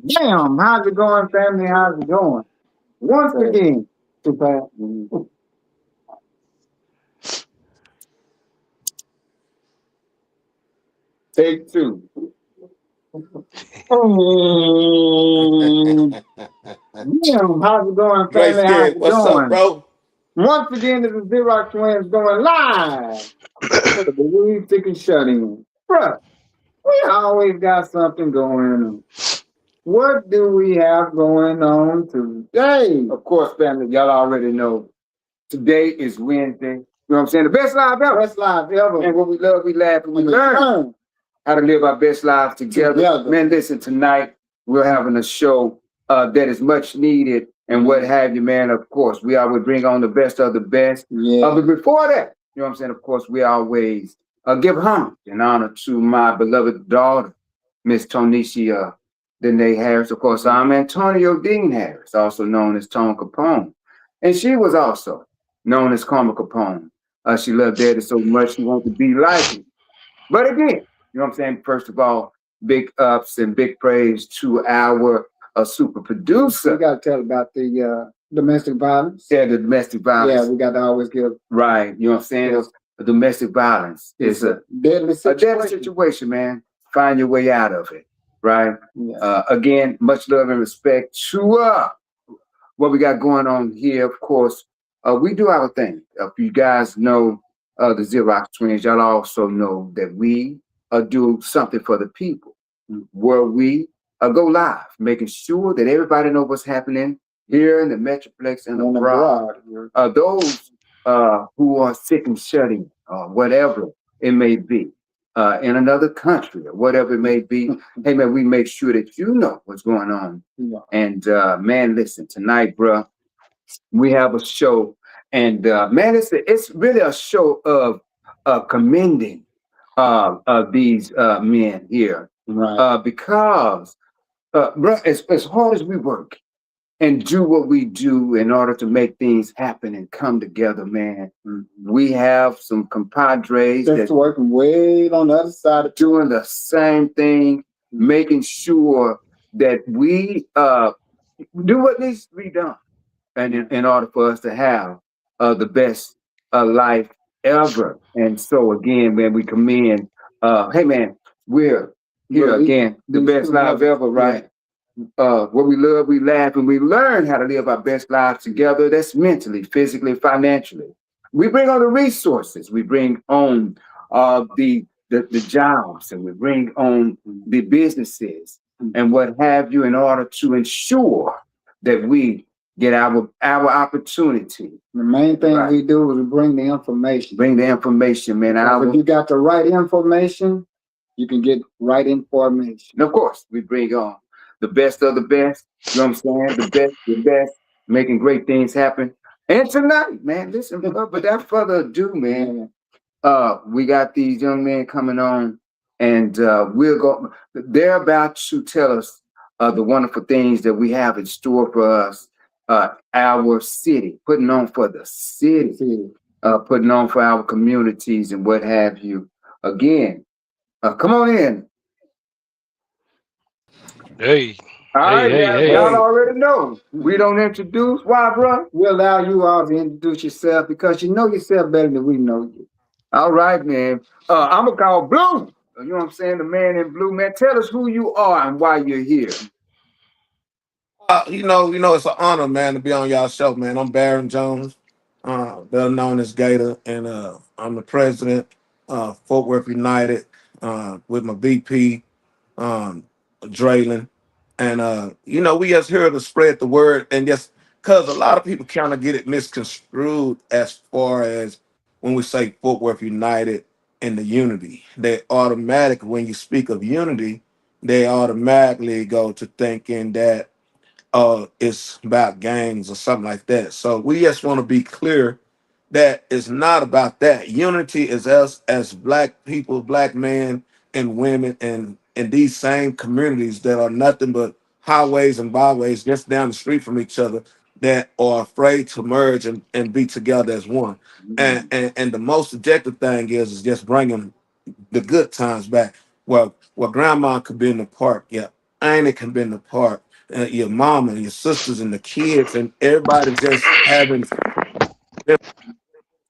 Damn, how's it going, family? How's it going? Once again, too fast. Take two. Damn, how's it going, Great family? How's Scared. it What's up, going? bro? Once again, this is Zerox Twinz going live for the Believe Thick and Shut In. Bruh, we always got something going on. What do we have going on today? Of course, family, y'all already know. Today is Wednesday. You know what I'm saying? The best live ever. Best live ever. And what we love, we laugh, and we learn how to live our best lives together. Man, listen, tonight we're having a show that is much needed and what have you, man. Of course, we always bring on the best of the best. Yeah. But before that, you know what I'm saying? Of course, we always give homage and honor to my beloved daughter, Miss Tonisha Danae Harris. Of course, I'm Antonio Dean Harris, also known as Tone Capone. And she was also known as Karma Capone. She loved Daddy so much she wanted to be like him. But again, you know what I'm saying? First of all, big ups and big praise to our super producer. We got to tell about the domestic violence. Yeah, the domestic violence. Yeah, we got to always give. Right. You know what I'm saying? Yes. Domestic violence is a deadly situation. A deadly situation, man. Find your way out of it. Right. Yeah. Again, much love and respect to what we got going on here. Of course, we do our thing. If you guys know the Zerox Twinz, y'all also know that we do something for the people, where we go live, making sure that everybody knows what's happening here in the Metroplex and abroad. Those who are sick and shutting, whatever it may be, in another country or whatever it may be. Hey, man, we make sure that you know what's going on. Yeah. And man, listen, tonight, bro, we have a show. And man, it's really a show of commending these men here. Right. Because, bro, as hard as we work and do what we do in order to make things happen and come together, man. Mm-hmm. We have some compadres that's working way on the other side of doing the same thing, making sure that we do what needs to be done, and in order for us to have the best life ever. And so again, man, we commend. Hey, man, we're here again, the best life ever, right? Yeah. What we love, we laugh, and we learn how to live our best lives together. That's mentally, physically, financially. We bring on the resources. We bring on the jobs, and we bring on the businesses and what have you in order to ensure that we get our opportunity. The main thing we do is we bring the information. Bring the information, man. If you got the right information, you can get right information. And of course, we bring on the best of the best, you know what I'm saying? The best, making great things happen. And tonight, man, listen, without further ado, man, we got these young men coming on, and they're about to tell us the wonderful things that we have in store for us, our city, putting on for the city, putting on for our communities and what have you. Again, come on in. Hey. All right, y'all already know. We don't introduce. Why, bro? We allow you all to introduce yourself because you know yourself better than we know you. All right, man. I'm going to call Blue. You know what I'm saying? The man in blue, man. Tell us who you are and why you're here. You know, it's an honor, man, to be on y'all show, man. I'm Baron Jones, better known as Gator, and I'm the president of Fort Worth United with my VP, Draylon. And, we just here to spread the word. And just because a lot of people kind of get it misconstrued as far as when we say Fort Worth United and the unity. They automatically, when you speak of unity, they automatically go to thinking that it's about gangs or something like that. So we just want to be clear that it's not about that. Unity is us as black people, black men and women, and in these same communities that are nothing but highways and byways just down the street from each other that are afraid to merge and be together as one. Mm-hmm. And the most objective thing is just bringing the good times back. Well, grandma could be in the park, yeah. ain't it can been the part. Your mama, your sisters, and the kids, and everybody just having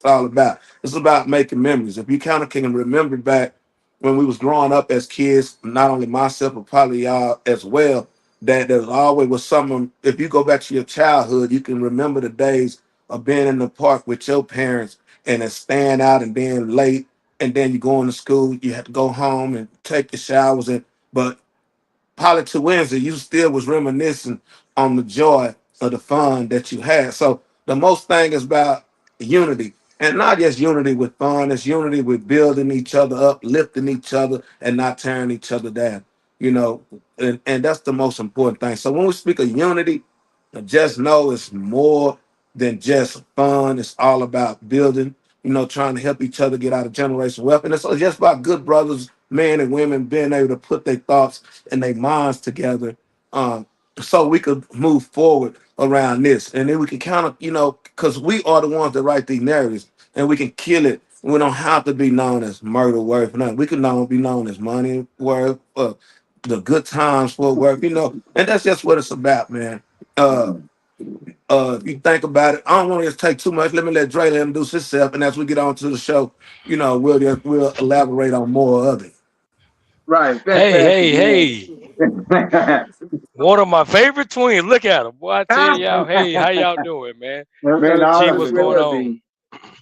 all about. It's about making memories. If you kind of can remember back when we was growing up as kids, not only myself but probably y'all as well, that there's always was someone. If you go back to your childhood, you can remember the days of being in the park with your parents and then staying out and being late, and then you going to school. You had to go home and take your showers, and but probably to Wednesday, you still was reminiscing on the joy of the fun that you had. So the most thing is about unity. And not just unity with fun, it's unity with building each other up, lifting each other, and not tearing each other down. You know, and that's the most important thing. So when we speak of unity, just know it's more than just fun. It's all about building, trying to help each other get out of generational wealth. And it's just about good brothers, men and women being able to put their thoughts and their minds together, so we could move forward around this. And then we can kind of, because we are the ones that write these narratives and we can kill it. We don't have to be known as murder worth nothing. We can be known as money worth, the good times for worth, and that's just what it's about, man. Uh, if you think about it, I don't want to just take too much. Let me let Dre introduce himself, and as we get on to the show, we'll elaborate on more of it. Right, Hey, fantastic, hey, man. hey. One of my favorite twins. Look at them. Boy, I tell y'all, hey, how y'all doing, man? Man, G, all is what's going well, on? B.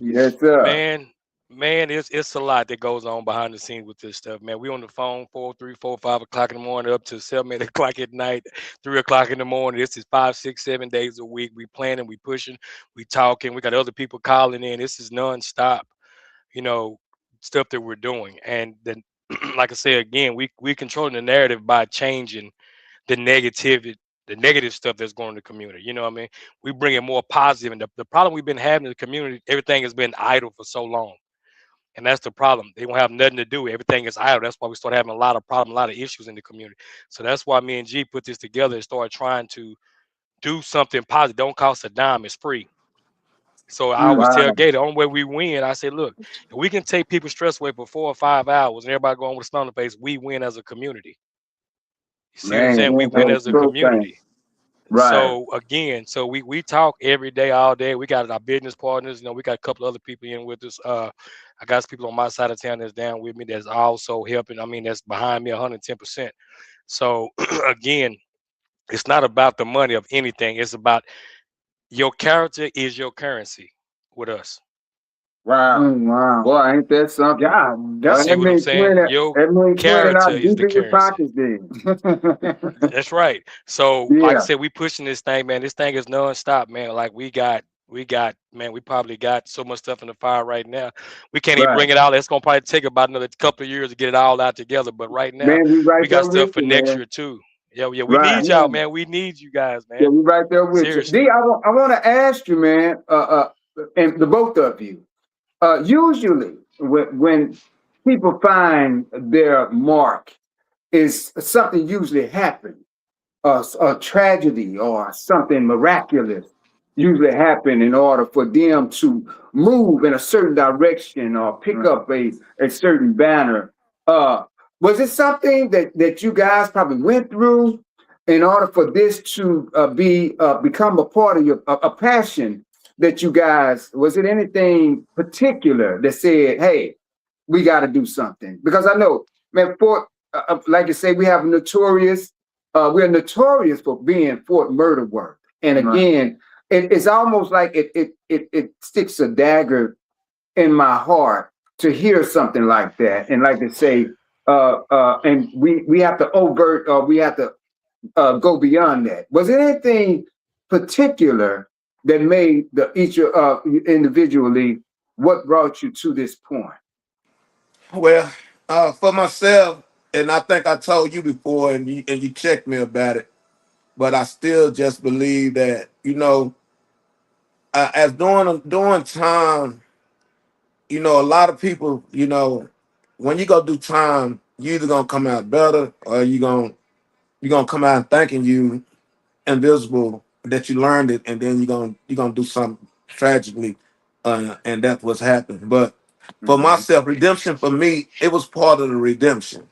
Yes, sir. Man, man, it's a lot that goes on behind the scenes with this stuff, man. We on the phone 4, 3, 4, 5 o'clock in the morning up to 7, 8 o'clock at night, 3 o'clock in the morning. This is 5, 6, 7 days a week. We planning, we pushing, we talking. We got other people calling in. This is nonstop, you know, stuff that we're doing. And then, like I say again, we controlling the narrative by changing the negative stuff that's going in the community. You know what I mean? We bring in more positive, and the problem we've been having in the community, everything has been idle for so long, and that's the problem. They won't have nothing to do. Everything is idle. That's why we start having a lot of problems, a lot of issues in the community. So that's why me and G put this together and started trying to do something positive. Don't cost a dime. It's free. So I always tell Wow, Gay the only way we win. I say, look, if we can take people's stress away for 4 or 5 hours and everybody going with a smile on the face, we win as a community. You see what I'm man, saying? We that's win a as a good thing. community. Right. So again, so we talk every day, all day. We got our business partners. We got a couple other people in with us. I got some people on my side of town that's down with me that's also helping. I mean, that's behind me 110%. So again, it's not about the money of anything. It's about your character is your currency with us. Wow. Wow. Boy, ain't that something? God, You see that what I'm means saying? 20, Your that means 20 character not is deep the in your currency. pockets then. That's right. So, like I Yeah, said, we pushing this thing, man. This thing is non-stop, man. Like man, we probably got so much stuff in the fire right now. We can't even right. bring it out. It's gonna probably take about another couple of years to get it all out together. But right now, Man, we right we got there stuff with for you, next man. year too. Yeah, yeah. We Right. need y'all, man. We need you guys, Yeah, man. we right there with you. D, Seriously. I want to ask you, man, and the both of you. Usually, when people find their mark, is something usually happens. A tragedy or something miraculous usually happen in order for them to move in a certain direction or pick up a certain banner. Uh, was it something that you guys probably went through in order for this to become a part of your a passion that you guys, was it anything particular that said, hey, we got to do something? Because I know, man, Fort, like you say, we're notorious for being Fort Murder Worth. And again, it's almost like it sticks a dagger in my heart to hear something like that. And like to say, and we have to overt, or we have to go beyond that. Was there anything particular that made each individually what brought you to this point? Well, for myself, and I think I told you before, and you checked me about it, but I still just believe that as during time, a lot of people, when you go do time, you either gonna come out better or you gonna come out thanking you invisible that you learned it, and then you're gonna do something tragically, and that's what's happened. But for Mhm. myself, redemption for me, it was part of the redemption.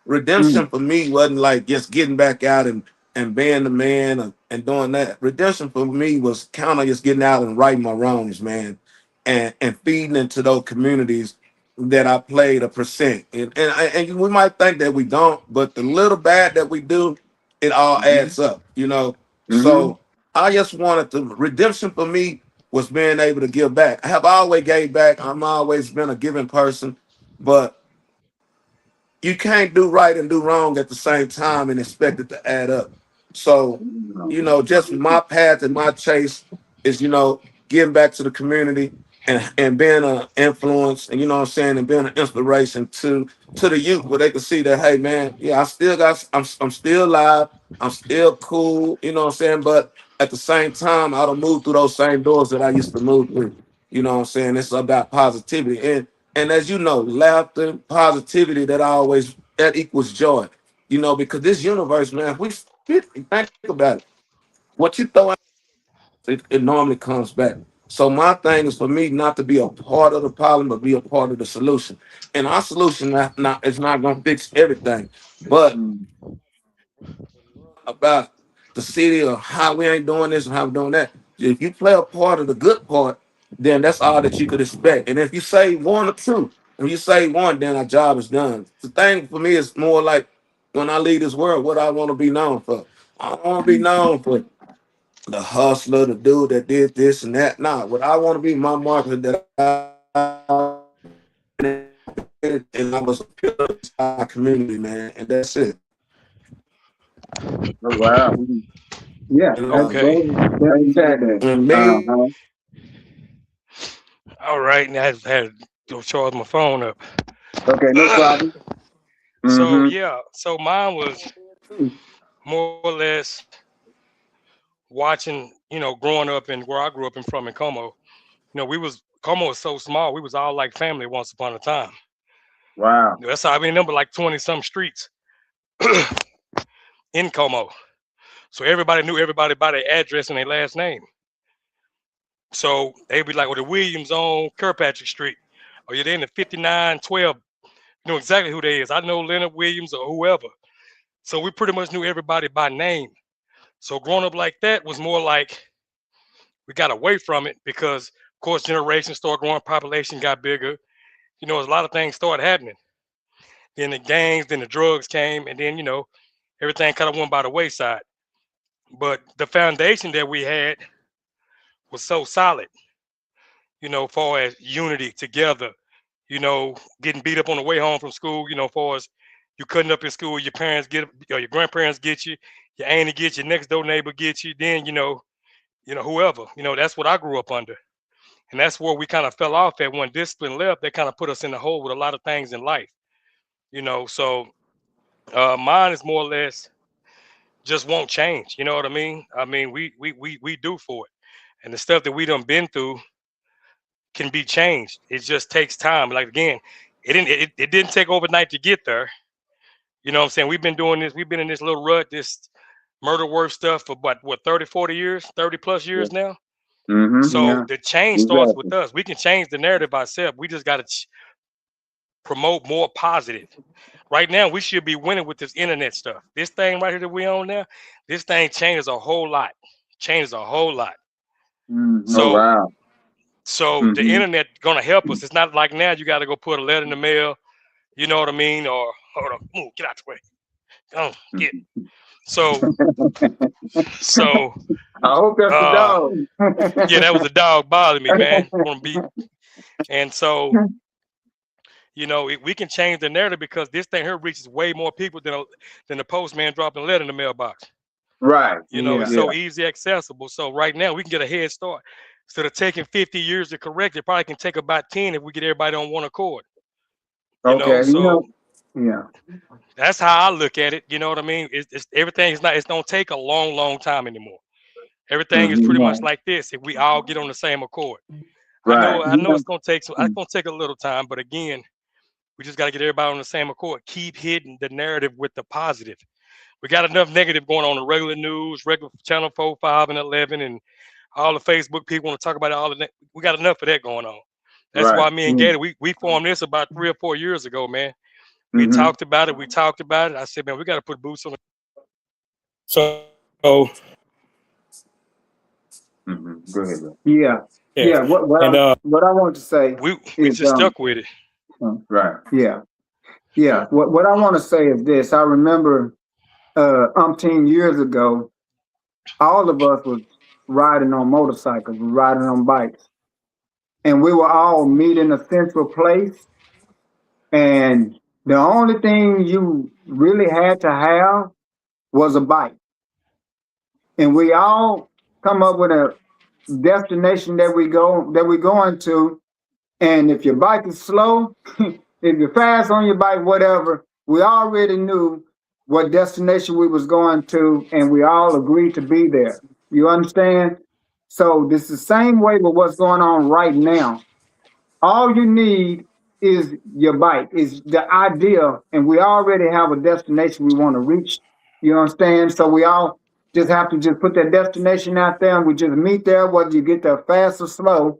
redemption for me wasn't like just getting back out and being the man and doing that. Redemption for me was kind of just getting out and righting my wrongs, man, and feeding into those communities that I played a percent. And we might think that we don't, but the little bad that we do, it all adds up, you know. Mm-hmm. So I just wanted to redemption for me was being able to give back. I have always gave back. I'm always been a giving person, but you can't do right and do wrong at the same time and expect it to add up. So, just my path and my chase is, getting back to the community and being an influence and what I'm saying, and being an inspiration to the youth where they can see that, hey man, yeah, I'm still alive, I'm still cool, what I'm saying, but at the same time, I don't move through those same doors that I used to move through. You know what I'm saying? It's about positivity. And as you know, laughter, positivity, that equals joy. Because this universe, man, if we think about it, what you throw out, it normally comes back. So my thing is for me not to be a part of the problem, but be a part of the solution. And our solution is not going to fix everything, but about the city or how we ain't doing this and how we're doing that. If you play a part of the good part, then that's all that you could expect. And if you say one or two, and you say one, then our job is done. The thing for me is more like when I leave this world, what I want to be known for. I don't want to be known for the hustler, the dude that did this and that. Nah, what I want to be my market that and I was a pillar of my community, man, and that's it. Oh, wow. Yeah, You that's know, Okay. fantastic. and me, Uh-huh. All right. Now I had to go charge my phone up. Okay, no problem. So Mm-hmm. yeah. So mine was more or less watching, growing up in where I grew up from in Como. Como was so small. We was all like family once upon a time. Wow. That's how I remember like 20 some streets in Como. So everybody knew everybody by their address and their last name. So they'd be like, "Well, the Williams on Kirkpatrick Street. Oh, you're in the 5912. You know exactly who they is. I know Leonard Williams or whoever." So we pretty much knew everybody by name. So growing up like that was more like we got away from it because, of course, generations started growing, population got bigger. A lot of things started happening. Then the gangs, then the drugs came, and then everything kind of went by the wayside. But the foundation that we had was so solid, far as unity together, getting beat up on the way home from school, far as you cutting up in school, your parents get or your grandparents get you, your auntie gets you, next door neighbor gets you, then whoever, that's what I grew up under. And that's where we kind of fell off at when discipline left, they kind of put us in the hole with a lot of things in life, so mine is more or less just won't change. You know what I mean? I mean, we do for it. And the stuff that we done been through can be changed. It just takes time. Like again, it didn't take overnight to get there. You know what I'm saying? We've been doing this, we've been in this little rut, this murder worth stuff for what 30, 40 years, 30 plus Yeah. years now. Mm-hmm. So Yeah. the change starts with Exactly. us. We can change the narrative ourselves. We just gotta promote more positive. Right now, we should be winning with this internet stuff. This thing right here that we on now, this thing changes a whole lot. Changes a whole lot. Mm-hmm. Oh, So wow. so the Mm-hmm. internet gonna help us. It's not like now you got to go put a letter in the mail. You know what I mean? Or hold on, move, get out the way. Oh, get. So so I hope that's the uh dog. yeah, that was a dog bothering me, man. Want to be and so we can change the narrative because this thing here reaches way more people than the postman dropping a letter in the mailbox. Right. It's Yeah. so easy accessible. So right now we can get a head start. Instead of taking 50 years to correct it, probably can take about 10 if we get everybody on one accord. Okay. So Yeah. that's how I look at it. You know what I mean? It's everything is not. It don't take a long, long time anymore. Everything is pretty Mm-hmm. much like this if we all get on the same accord. I Right. know. I know it's gonna take some. It's gonna take a little time, but again, we just got to get everybody on the same accord. Keep hitting the narrative with the positive. We got enough negative going on the regular news, regular channel 4, 5, and 11, and all the Facebook people want to talk about all of that. We got enough of that going on. That's Right. why me and Gator, we formed this about 3 or 4 years ago, man. We Mm-hmm. talked about it. We talked about it. I said, man, we got to put boots on. So Mm-hmm. Go ahead, bro. Yeah, yeah, yeah. What I want to say we is just stuck with it. right. Yeah, yeah. What I want to say is this. I remember umpteen years ago, all of us was riding on motorcycles, riding on bikes, and we were all meet in a central place. And the only thing you really had to have was a bike. And we all come up with a destination that we're going to. And if your bike is slow, if you're fast on your bike, whatever, we already knew what destination we was going to, and we all agreed to be there. You understand? So this is the same way with what's going on right now. All you need is your bike, is the idea, and we already have a destination we want to reach. You understand? So we all just have to just put that destination out there, and we just meet there, whether you get there fast or slow.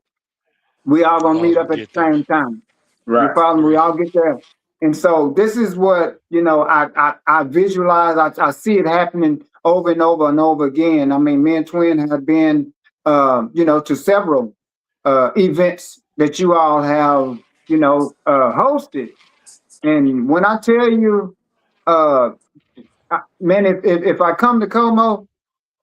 We all As gonna long meet as we up at get the there. same time. You Right. follow me? We Agree. all get there. And so this is what, I visualize, I see it happening over and over and over again. I mean, me and Twin have been, to several events that you all have, hosted. And when I tell you, uh, man, if I come to Como,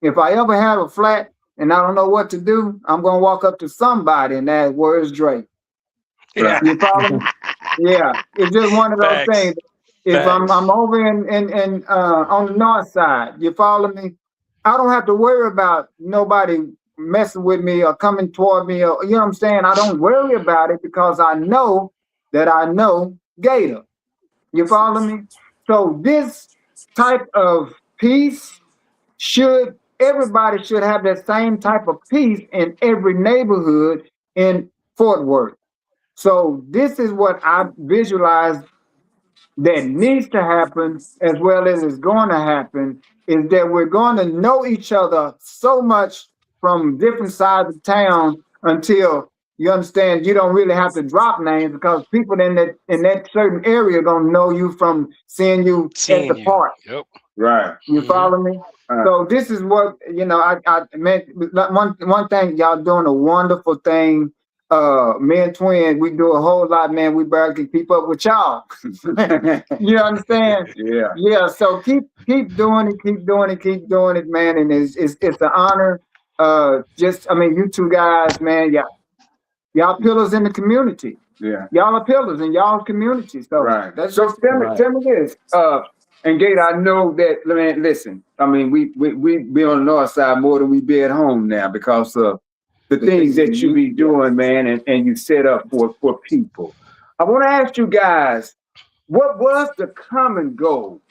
if I ever have a flat and I don't know what to do, I'm gonna walk up to somebody and ask, "Where's Drake?" Right. You follow me? Yeah, it's just one of those Facts. things. If I'm Facts. over in on the north side, you follow me? I don't have to worry about nobody messing with me or coming toward me, or you know what I'm saying? I don't worry about it because I know that I know Gator. You follow me? So this type of peace should everybody should have that same type of peace in every neighborhood in Fort Worth. So this is what I visualize that needs to happen as well as is going to happen is that we're going to know each other so much from different sides of town until you understand you don't really have to drop names because people in that certain area are going to know you from seeing you at the Seeing you. park. Yep. Right. You Hmm. follow me? Uh, So this is what I meant. One thing, y'all doing a wonderful thing. Me and Twin, we do a whole lot, man. We barely can keep up with y'all. You understand? yeah. Yeah. So keep doing it, keep doing it, keep doing it, man. And it's an honor. Just I mean, you two guys, man. Y'all pillars in the community. Yeah. Y'all are pillars in y'all's community. So Right. that's So just tell me, it. tell me this. And Gate, I know that. Man, listen. I mean, we be on the north side more than we be at home now because of the things that you be doing, man, and you set up for people. I want to ask you guys, what was the common goal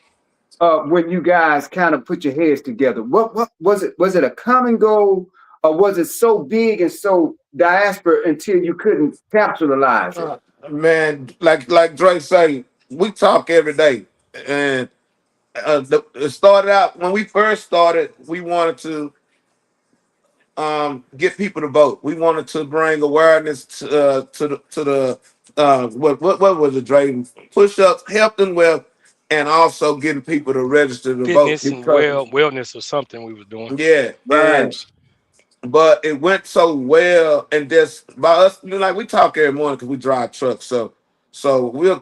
when you guys kind of put your heads together? What was it? Was it a common goal, or was it so big and so diaspora until you couldn't capitalize it? Man, like Dre say, we talk every day, and it started out when we first started. We wanted to get people to vote. We wanted to bring awareness to the what was it, Dre? Push ups, help them with, and also getting people to register to vote Fitness and because wellness or something we was doing. yeah, and Right. but it went so well, and just by us, like we talk every morning because we drive trucks. So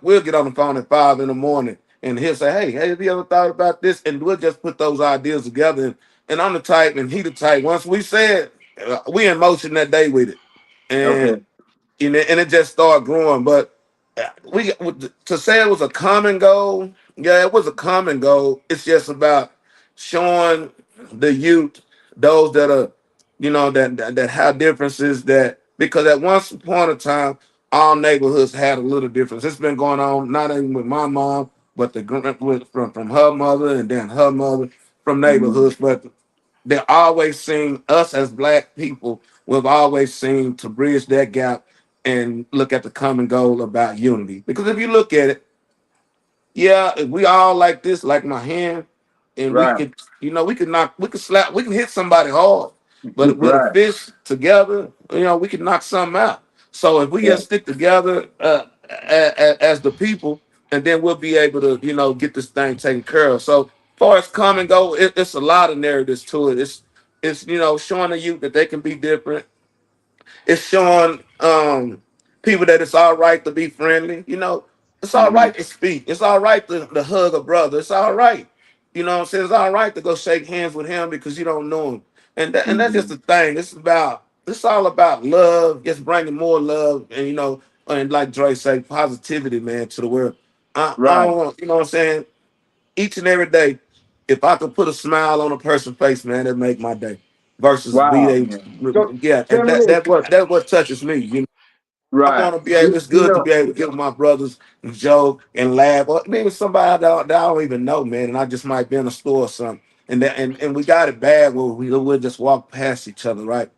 we'll get on the phone at 5 in the morning, and he'll say, "Hey, have you ever thought about this?" And we'll just put those ideas together. And I'm the type, and he the type. Once we said, we in motion that day with it, Okay. and and it just started growing. But we to say it was a common goal. Yeah, it was a common goal. It's just about showing the youth, those that are, that have differences. That because at once upon a time, all neighborhoods had a little difference. It's been going on not even with my mom, but from her mother and then her mother from Mhm. neighborhoods. But they always seen us as black people. We've always seen to bridge that gap and look at the common goal about unity. Because if you look at it, yeah, if we all like this, like my hand, and we Right. could, we could slap, we can hit somebody hard, but with a Right. fist together, we can knock something out. So if we Yeah. just stick together as the people, and then we'll be able to, get this thing taken care of. So, far as come and go, it's a lot of narratives to it. It's showing the youth that they can be different. It's showing people that it's all right to be friendly. It's all Mm-hmm. right to speak. It's all right to hug a brother. It's all right. You know what I'm saying? It's all right to go shake hands with him because you don't know him. And that's just Mm-hmm. the thing. It's all about love, just bringing more love and and like Dre say, positivity, man, to the world. I Right, don't want, you know what I'm saying? Each and every day, if I could put a smile on a person's face, man, that'd make my day. Versus be wow, they, man. So yeah, and tell me this, that's what touches me. I right? want to be able. It's You good to know, be able to give my brothers and joke and laugh, or maybe somebody that I don't even know, man, and I just might be in a store or something, and we got it bad where we'll just walk past each other, right?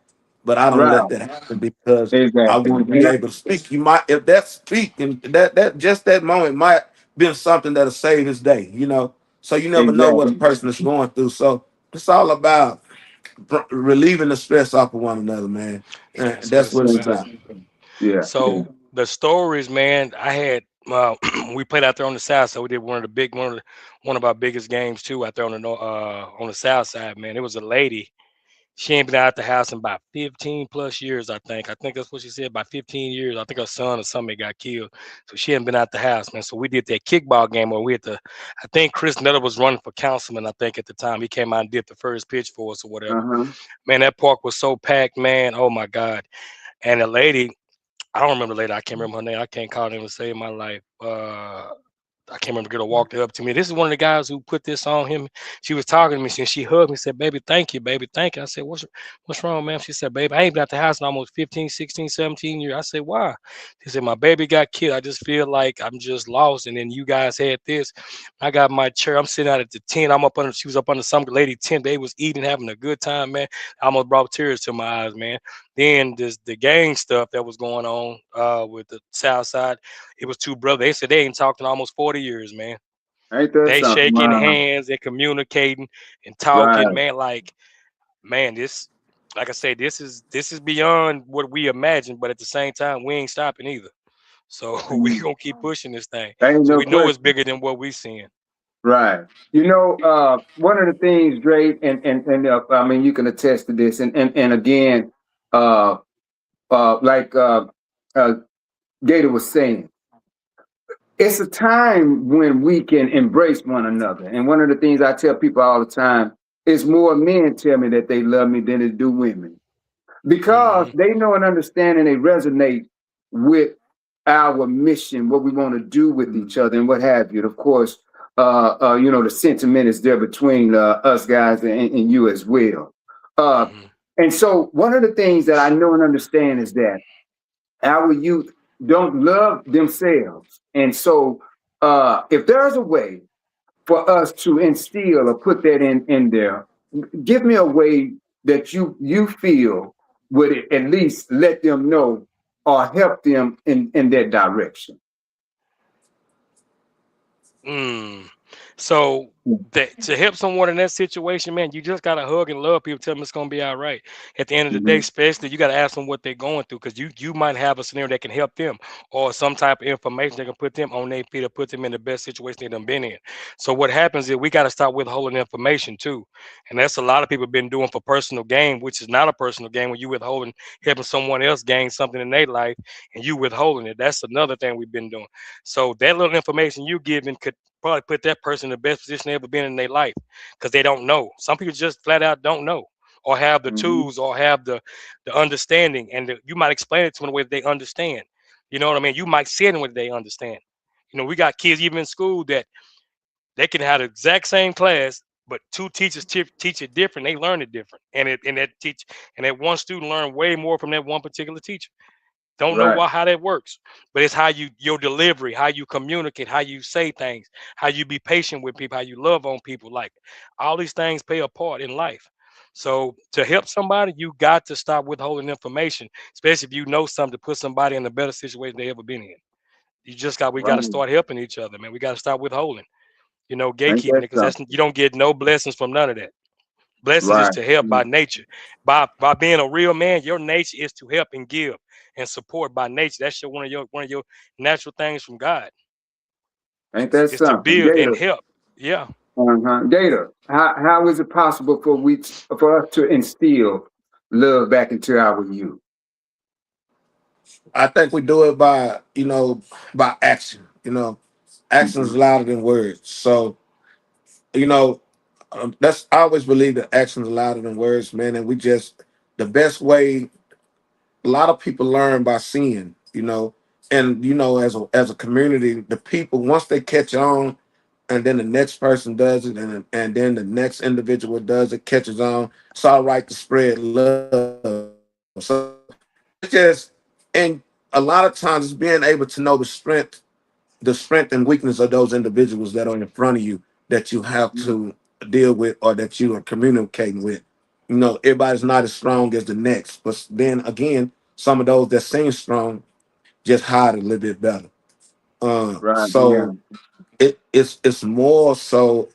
But I don't let right, that happen because I exactly. want to be able to speak. You might, if that speak and that just that moment might be something that'll save his day. So you never know what a Exactly. person is going through. So it's all about relieving the stress off of one another, man, and That's what that's it's what it's about. about. Yeah, yeah. So the stories, man, I had we played out there on the south, so we did one of our biggest games too out there on the south side, man. It was a lady. She ain't been out the house in about 15 plus years, I think. I think that's what she said, about 15 years. I think her son or somebody got killed. So she hadn't been out the house, man. So we did that kickball game where I think Chris Nutter was running for councilman, I think at the time. He came out and did the first pitch for us or whatever. Uh-huh. Man, that park was so packed, man. Oh my God. And the lady, I don't remember the lady. I can't remember her name. I can't call her name to save my life. I can't remember the girl walked up to me. This is one of the guys who put this on him. She was talking to me and she hugged me and said, "Baby, thank you, baby, thank you." I said, What's wrong, ma'am?" She said, "Baby, I ain't been out the house in almost 15, 16, 17 years." I said, "Why?" She said, "My baby got killed. I just feel like I'm just lost. And then you guys had this. I got my chair. I'm sitting out at the tent. She was up under some lady tent. They was eating, having a good time, man. I almost brought tears to my eyes, man. Then the gang stuff that was going on with the South Side, it was two brothers. They said they ain't talked in almost 40 years, man. Ain't that They something? shaking Wow. hands and communicating and talking, Right. man. Man, like I say, this is beyond what we imagined, but at the same time, we ain't stopping either. So we Mm. gonna keep pushing this thing. Ain't So no we know it's question. bigger than what we seeing. Right. One of the things, Dre, and I mean, you can attest to this, and again, uh, like uh, Gator was saying, it's a time when we can embrace one another. And one of the things I tell people all the time is more men tell me that they love me than they do women, because Hmm. they know and understand and they resonate with our mission, what we want to do with each other and what have you. And of course, the sentiment is there between us guys and you as well. Uh, Hmm. and so one of the things that I know and understand is that our youth don't love themselves. And so if there's a way for us to instill or put that in there, give me a way that you feel would at least let them know or help them in that direction. Mm. So to help someone in that situation, man, you just gotta hug and love people. Tell them it's gonna be all right. At the end of the day, Mm-hmm. especially you gotta ask them what they're going through, because you might have a scenario that can help them, or some type of information that can put them on their feet or put them in the best situation they done been in. So what happens is we gotta start withholding information too, and that's a lot of people been doing for personal gain, which is not a personal gain when you withholding helping someone else gain something in their life and you withholding it. That's another thing we've been doing. So that little information you giving could probably put that person in the best position they ever been in their life, because they don't know. Some people just flat out don't know or have the Mm-hmm. tools or have the understanding, and you might explain it to them in a way that they understand. You know what I mean? You might say it in a way that they understand. We got kids even in school that they can have the exact same class, but two teachers teach it different. They learn it different, and that one student learn way more from that one particular teacher. Don't know Right. how that works, but it's how your delivery, how you communicate, how you say things, how you be patient with people, how you love on people. Like all these things play a part in life. So to help somebody, you got to stop withholding information, especially if you know something to put somebody in a better situation they ever been in. We got to Right. start helping each other, man. We got to stop withholding, Ain't gatekeeping that it, because that's something? you don't get no blessings from none of that. Blessings is Right. to help by nature. By being a real man, your nature is to help and give and support by nature. That's one of your natural things from God. Ain't that It's to something? build and Gator. help. Yeah. Gator. How is it possible for us to instill love back into our youth? I think we do it by, by action. Action is Mhm. louder than words. So, you know, that's I always believe that action is louder than words, man. And we just the best way. A lot of people learn by seeing, and as a community, the people once they catch on, and then the next person does it, and then the next individual does it, catches on. It's all right to spread love. So it's just, and a lot of times it's being able to know the strength and weakness of those individuals that are in front of you that you have to deal with or that you are communicating with. Everybody's not as strong as the next, but then again, some of those that seem strong just hide a little bit better. Right. Yeah. So it's more so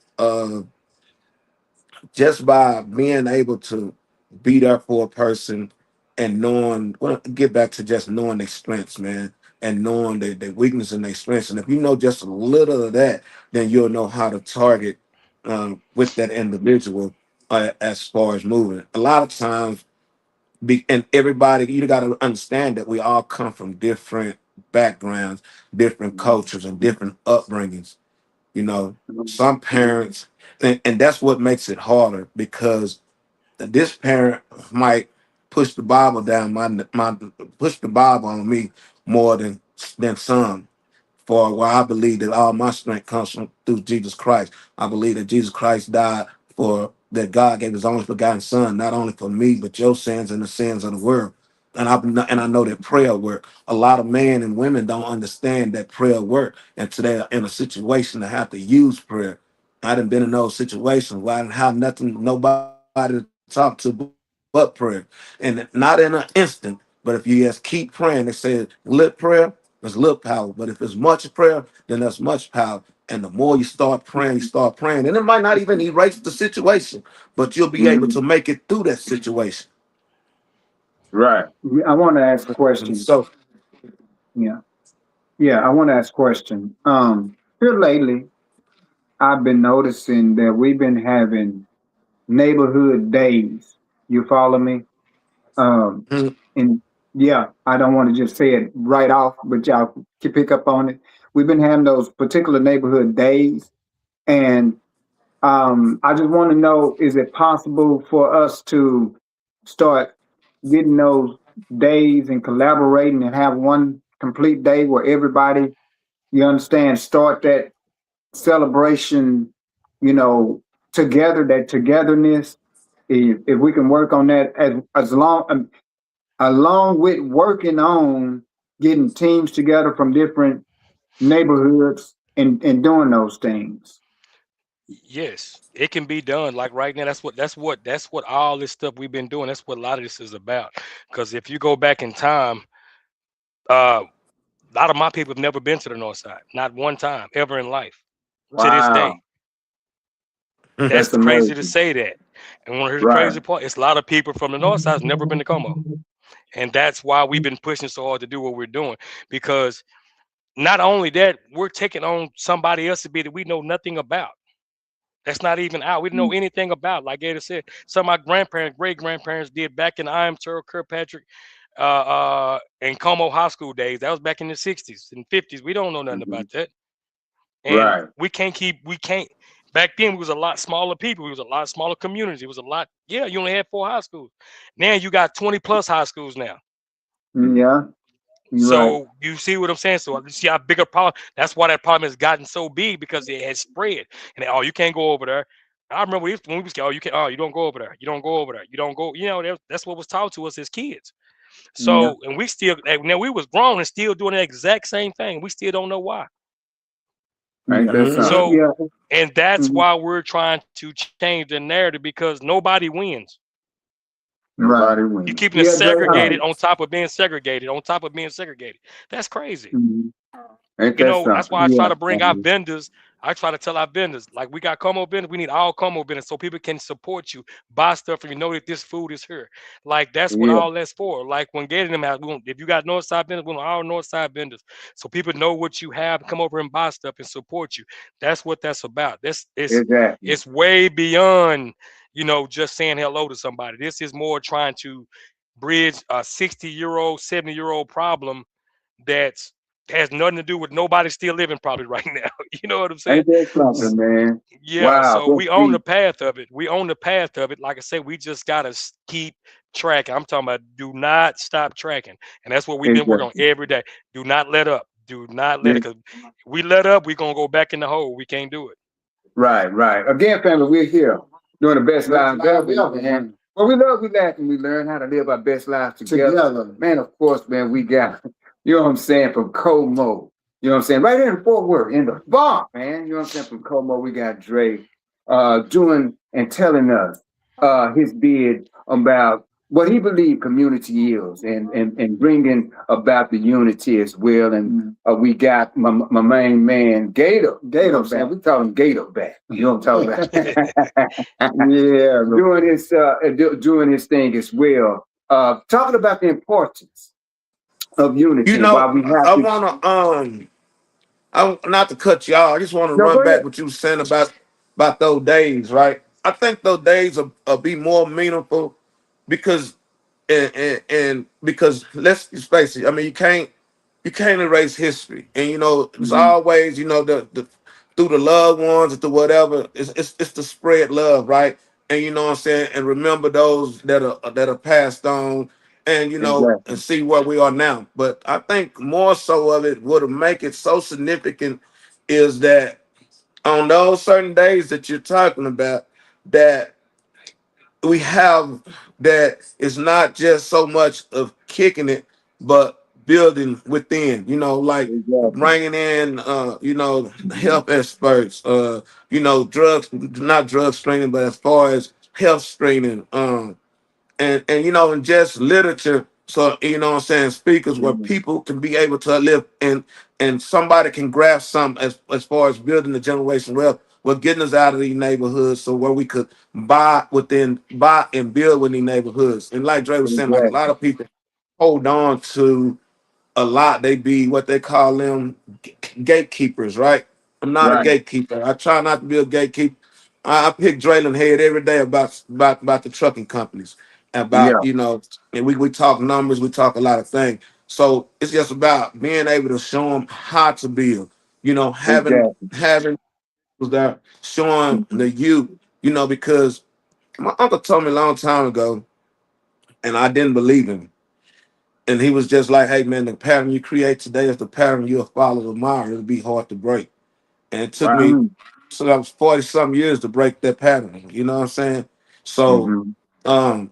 just by being able to be there for a person and knowing, well, get back to just knowing their strengths, man, and knowing their weakness and their strengths. And if you know just a little of that, then you'll know how to target with that individual as far as moving. A lot of times, and everybody, you got to understand that we all come from different backgrounds, different cultures, and different upbringings. You know, some parents, and that's what makes it harder because this parent might push the Bible down my push the Bible on me more than some. For why I believe that all my strength comes from through Jesus Christ. I believe that Jesus Christ died for that God gave his only begotten son, not only for me, but your sins and the sins of the world. And I know that prayer work. A lot of men and women don't understand that prayer work. And today in a situation to have to use prayer. I done been in those situations where I didn't have nobody to talk to but prayer. And not in an instant, but if you just keep praying, they say lit prayer, there's little power. But if it's much prayer, then there's much power. And the more you start praying, and it might not even erase the situation, but you'll be able to Mhm. make it through that situation. Right. I want to ask a And question. so, Yeah. Yeah. I want to ask a question. Here lately, I've been noticing that we've been having neighborhood days. You follow me? Um, mm, and yeah, I don't want to just say it right off, but y'all can pick up on it. We've been having those particular neighborhood days, and I just want to know: is it possible for us to start getting those days and collaborating and have one complete day where everybody, you understand, start that celebration, you know, together, that togetherness. If we can work on that as long along with working on getting teams together from different neighborhoods and doing those things. Yes, it can be done. Like right now, that's what all this stuff we've been doing. That's what a lot of this is about. Because if you go back in time, a lot of my people have never been to the north side, not one time ever in life, to this day. Wow, That's that's crazy to amazing. say that. And one of the Right. crazy part, it's a lot of people from the north side has never been to Como. And that's why we've been pushing so hard to do what we're doing. Because not only that, we're taking on somebody else to be that we know nothing about. That's not even out. We didn't know anything about. Like Gator said, some of my grandparents, great grandparents did back in the I am Terrell Kirkpatrick and Como high school days. That was back in the 60s and 50s. We don't know nothing Mhm. about that. And Right. we can't back then we was a lot smaller people. We was a lot smaller community. It was a lot, yeah, you only had 4 high schools. Now you got 20 plus high schools now. Yeah, you're right. So you see what I'm saying? So you see how big a problem. That's why that problem has gotten so big because it has spread. And oh, you can't go over there. I remember when we was oh, you can't, oh, you don't go over there. You don't go over there. You don't go. That's what was taught to us as kids. Yeah. So and we still now we was grown and still doing the exact same thing. We still don't know why. Ain't that mhm. something? So Yeah. and that's Mhm. why we're trying to change the narrative because nobody wins. Nobody You're wins. keeping it Yeah, Dre. segregated on top of being segregated, on top of being segregated. That's crazy. Mhm. Ain't You that know, that's something? why I try Yeah. to bring our vendors. I try to tell our vendors, like we got Como vendors, we need all Como vendors so people can support you, buy stuff, and you know that this food is here. Like that's what Yeah. all that's for. Like when getting them out, if you got Northside vendors, we want all Northside vendors, so people know what you have, come over and buy stuff and support you. That's what that's about. That's Exactly. it's way beyond, just saying hello to somebody. This is more trying to bridge a 60-year-old, 70-year-old problem that's has nothing to do with nobody still living probably right now. You know what I'm saying? Ain't that S- something, man? Yeah, Wow. so What's we own the deep? path of it. We own the path of it. Like I said, we just gotta keep tracking. I'm talking about do not stop tracking, and that's what we've been working on Exactly. every day. Do not let up. Do not let Yeah. it, because we let up, we're gonna go back in the hole. We can't do it. Right, right. Again, family, we're here doing the best lives ever, man. Well, we love, we laugh, and we learn how to live our best lives together. Man, of course, man, we got, you know what I'm saying, from Como. You know what I'm saying? Right here in Fort Worth, in the bar, man. You know what I'm saying? From Como, we got Dre doing and telling us his bid about what he believed community is and bringing about the unity as well. And we got my main man, Gator. Gator, man. We call him Gator back. You know what I'm talking about? Yeah. Doing his thing as well. Talking about the importance of You unity and why know, we have I to. wanna I not to cut y'all. I just want to No, run go back ahead. what you were saying about those days, right? I think those days will be more meaningful because and because let's just face it. I mean, you can't erase history, and it's Mhm. always the through the loved ones or through whatever. It's to spread love, right? And you know what I'm saying, and remember those that are passed on, and and Exactly. see where we are now. But I think more so of it would make it so significant is that on those certain days that you're talking about, that we have that it's not just so much of kicking it, but building within, like Exactly. bringing in, health experts, drugs, not drug screening, but as far as health screening, and just literature. So what I'm saying, speakers where Mhm. people can be able to live and somebody can grasp some as far as building the generation wealth. Well, getting us out of these neighborhoods so where we could buy and build within these neighborhoods. And like Dre was saying, like a lot Exactly. of people hold on to a lot. They be what they call them gatekeepers, right? I'm not a Right. gatekeeper. I try not to be a gatekeeper. I pick Draylen head every day about the trucking companies, about Yeah. and we talk numbers, we talk a lot of things. So it's just about being able to show them how to build. Exactly. Having was there showing Mhm. the youth, because my uncle told me a long time ago, and I didn't believe him. And he was just like, hey man, the pattern you create today is the pattern you'll follow tomorrow. It'll be hard to break. And it took me Wow. so that was 40 some years to break that pattern. You know what I'm saying? So Mm-hmm. um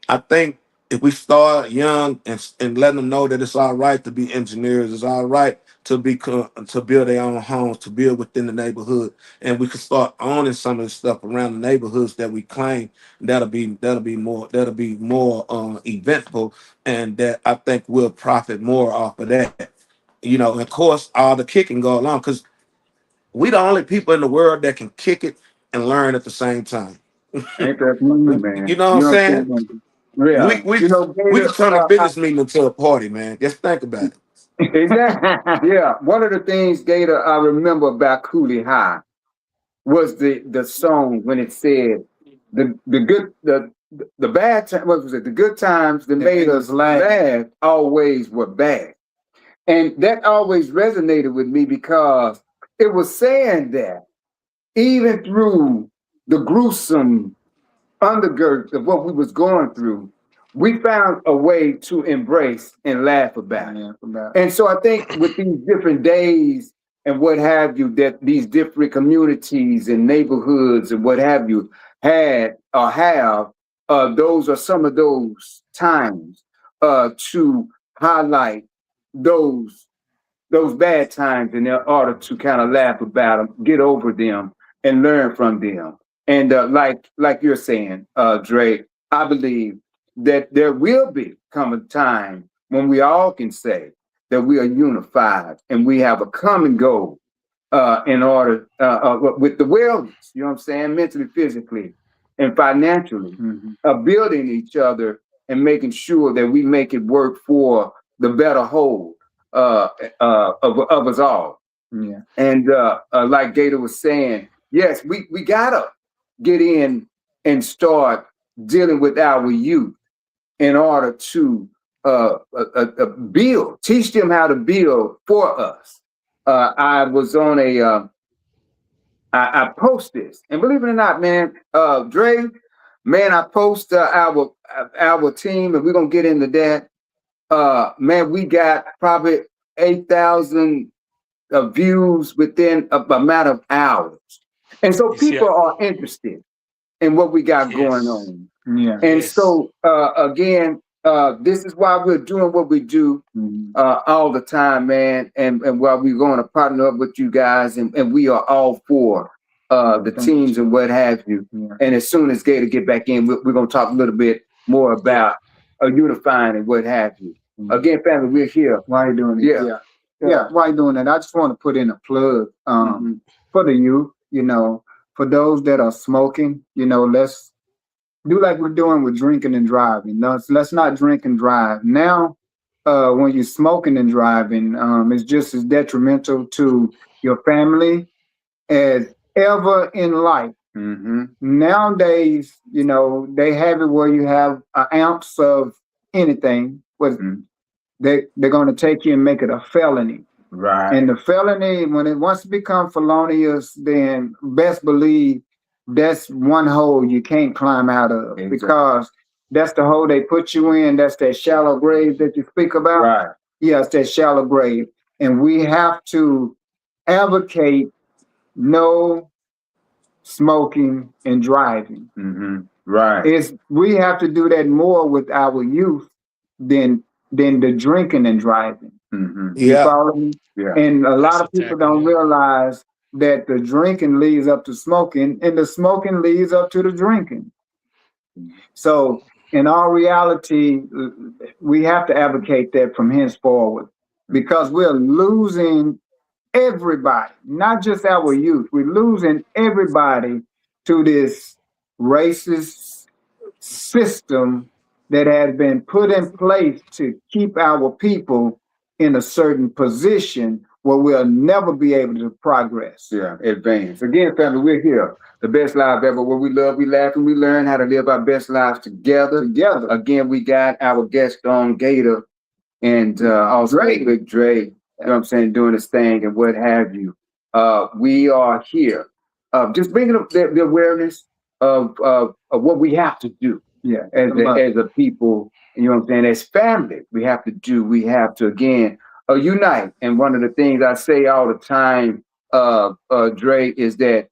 I think if we start young and letting them know that it's all right to be engineers, it's all right to build their own homes, to build within the neighborhood, and we can start owning some of the stuff around the neighborhoods that we claim. That'll be more eventful, and that I think we'll profit more off of that. And of course, all the kicking go along because we the only people in the world that can kick it and learn at the same time. Ain't that funny, You man? know what I'm You know what saying? I'm saying? Yeah. We we You know, we can Gator, turn a business meeting into a party, man. Just think about it. exactly. Yeah. One of the things, Gator, I remember about Cooley High was the song when it said the bad time, what was it? The good times that made us laugh always were bad. And that always resonated with me because it was saying that even through the gruesome undergird of what we was going through, we found a way to embrace and laugh about it. And so I think with these different days and what have you, that these different communities and neighborhoods and what have you had or have, those are some of those times to highlight those those bad times in order to kind of laugh about them, get over them, and learn from them. And like you're saying, Dre, I believe that there will be come a time when we all can say that we are unified and we have a common goal in order with the wellness, you know what I'm saying, mentally, physically, and financially, building each other and making sure that we make it work for the better whole of us all. Yeah. And like Gator was saying, yes, we gotta get in and start dealing with our youth in order to build, teach them how to build for us. I was on I post this, and believe it or not, man, Dre, man, I post our team, and we're gonna get into that. Man, we got probably 8,000 views within a matter of hours, and so people are interested in what we got going on. Yeah. And so again, this is why we're doing what we do all the time, man. And while we're going to partner up with you guys, and we are all for the teams and what have you. Yeah. And as soon as Gator get back in, we're going to talk a little bit more about unifying and what have you. Again, family, we're here. Why are you doing it? Yeah. Why are you doing that? I just want to put in a plug for the youth, you know, for those that are smoking, you know, let's do like we're doing with drinking and driving. No, let's not drink and drive. Now, when you're smoking and driving, it's just as detrimental to your family as ever in life. Nowadays, you know, they have it where you have an ounce of anything. They're going to take you and make it a felony. Right. And the felony, when it wants to become felonious, then best believe that's one hole you can't climb out of. Exactly. Because that's the hole they put you in. That's that shallow grave that you speak about. Right. Yeah, it's that shallow grave. And we have to advocate no smoking and driving. Right. We have to do that more with our youth than the drinking and driving. You follow me? Yeah. And a lot of people don't realize that the drinking leads up to smoking and the smoking leads up to the drinking. So in all reality, we have to advocate that from henceforward, because we're losing everybody, not just our youth. We're losing everybody to this racist system that has been put in place to keep our people in a certain position where we'll never be able to progress. Yeah, advance. Again, family, we're here. The best life ever, where we love, we laugh, and we learn how to live our best lives together. Again, we got our guest on, Gator, and also Big Dre, you know what I'm saying, doing his thing and what have you. We are here just bringing up the awareness of what we have to do. Yeah, as a people, you know what I'm saying, as family, we have to again unite. And one of the things I say all the time, Dre, is that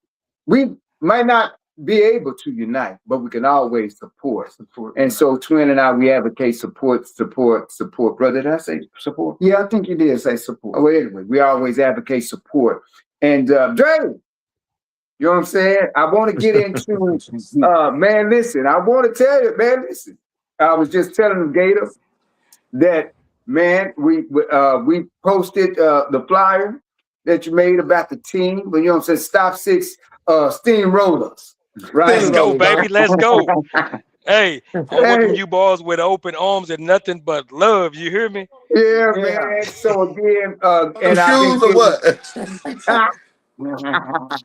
we might not be able to unite, but we can always support. And so Twin and I, we advocate support. Brother, did I say support? Yeah, I think you did say support. Oh, anyway, we always advocate support. And Dre, you know what I'm saying? I want to get into, man, listen, I want to tell you, man, listen. I was just telling Gator that, man, we posted the flyer that you made about the team, but you know what I'm saying, Stop Six Steamrollers. Right? Let's go, baby, let's go. Hey, I welcome you boys with open arms and nothing but love. You hear me? Yeah, man. So again, and shoes or what?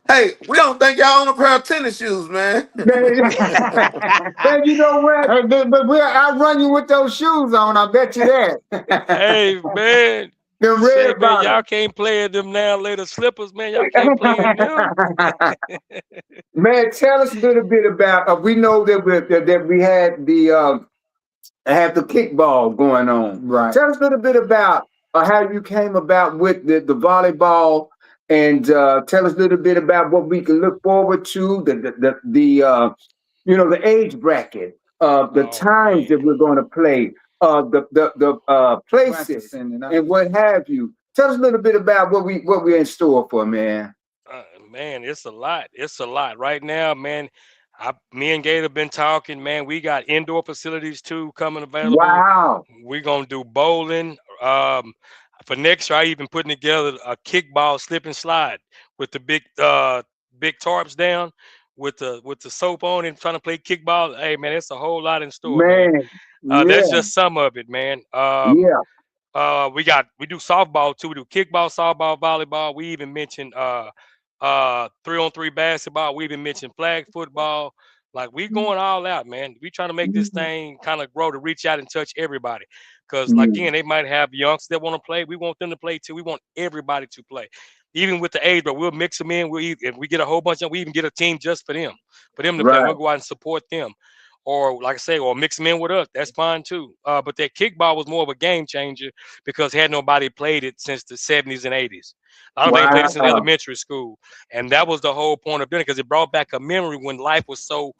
Hey, we don't think y'all own a pair of tennis shoes, man. Man, you know what? But I'll run you with those shoes on. I bet you that. Hey, man. Say, man, y'all can't play in them now later slippers, man. Y'all can't play in them. Man, tell us a little bit about. We know that we had the kickball going on. Right. Tell us a little bit about how you came about with the volleyball. And tell us a little bit about what we can look forward to, the age bracket, the times that we're going to play, the places and what have you. Tell us a little bit about what we're in store for, man. Man, it's a lot. It's a lot right now, man. Me and Gator been talking, man. We got indoor facilities too coming available. Wow. We're gonna do bowling. For next year, I even putting together a kickball slip and slide with the big tarps down, with the soap on and trying to play kickball. Hey man, it's a whole lot in store, man. Man. That's Yeah. just some of it, man. Yeah. We do softball too. We do kickball, softball, volleyball. We even mentioned 3-on-3 basketball. We even mentioned flag football. Like we going all out, man. We trying to make this Mhm. thing kind of grow to reach out and touch everybody. Cause like Mhm. again, they might have youngsters that want to play. We want them to play too. We want everybody to play, even with the age. But we'll mix them in. If we get a whole bunch of, we even get a team just for them to play. We'll Right. go out and support them, or like I say, or mix them in with us. That's fine too. But that kickball was more of a game changer because had nobody played it since the 70s and 80s. A lot of them ain't played it since Wow. elementary school, and that was the whole point of doing it because it brought back a memory when life was so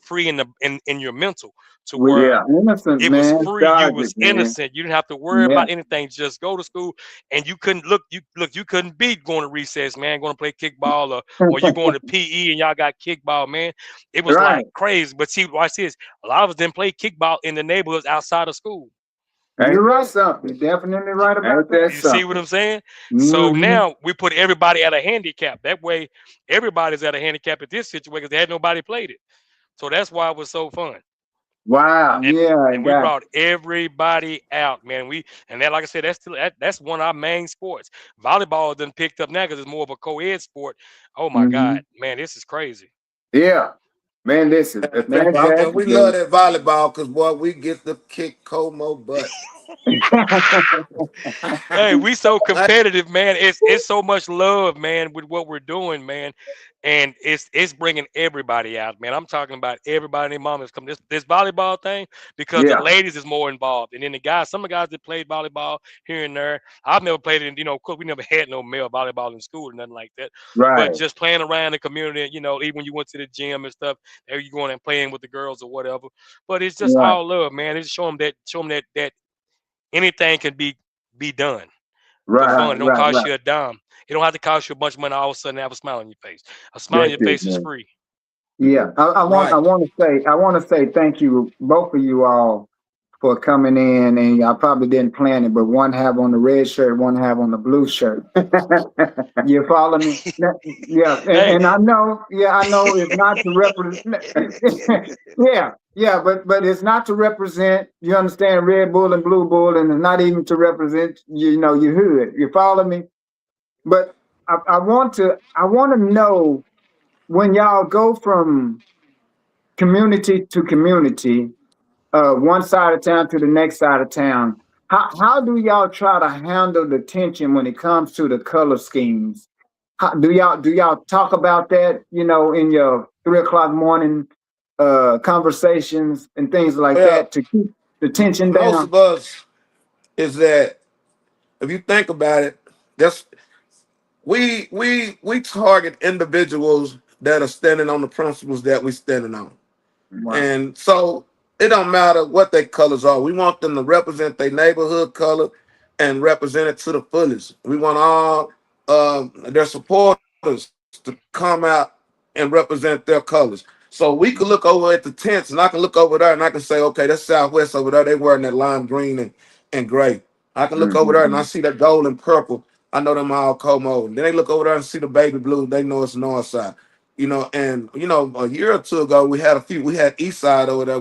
free in your mental to Well, where yeah. Innocence, it was man. free. You Nostalgic, was man. innocent. You didn't have to worry Yeah. about anything. Just go to school, and you couldn't look. You couldn't beat going to recess, man. Going to play kickball, or you going to PE and y'all got kickball, man. It was Right. like crazy. But see, watch this. A lot of us didn't play kickball in the neighborhoods outside of school. You're right, something. You're definitely You, right about that, you see what something. I'm saying? So Mm-hmm. now we put everybody at a handicap. That way, everybody's at a handicap at this situation because they had nobody played it. So that's why it was so fun. Wow. and Yeah, I and we got. brought everybody out, man. And that, like I said, that's one of our main sports. Volleyball done picked up now because it's more of a co-ed sport. Oh my Mm-hmm. God, man, this is crazy. Yeah. Man, this is And fantastic, we love man. that volleyball because boy, we get to kick Como butt. Hey, we so competitive, man. It's so much love, man, with what we're doing, man, and it's bringing everybody out, man. I'm talking about everybody and their mom is coming. This volleyball thing because the Yeah. ladies is more involved, and then the guys, some of the guys that played volleyball here and there. I've never played it, of course, we never had no male volleyball in school or nothing like that. But Right. just playing around the community, even when you went to the gym and stuff, there you going and playing with the girls or whatever. But it's just Right. all love, man. It's show them that anything can be done for Right. fun. It don't Right. cost Right. you a dime. It don't have to cost you a bunch of money all of a sudden to have a smile on your face. A smile on That's your it, face is man. free. Yeah. I Right. want to say thank you, both of you all, for coming in, and I probably didn't plan it, but one have on the red shirt, one have on the blue shirt. You follow me? Yeah, Hey, and I know, yeah, I know it's not to represent. Yeah, yeah, but it's not to represent. You understand, Red Bull and Blue Bull, and it's not even to represent. Your hood. You follow me? But I want to know when y'all go from community to community, one side of town to the next side of town. How do y'all try to handle the tension when it comes to the color schemes? Do y'all talk about that? In your 3 o'clock morning conversations and things like Well, that to keep the tension most down. of us is that if you think about it, that's we target individuals that are standing on the principles that we standing on. Wow. And so it don't matter what their colors are. We want them to represent their neighborhood color and represent it to the fullest. We want all their supporters to come out and represent their colors. So we could look over at the tents and I can look over there and I can say, okay, that's Southwest over there. They wearing that lime green and gray. I can look over there and I Mm-hmm. see that gold and purple. I know them all Como. And then they look over there and see the baby blue. They know it's north side. And a year or two ago we had a few. We had East Side over there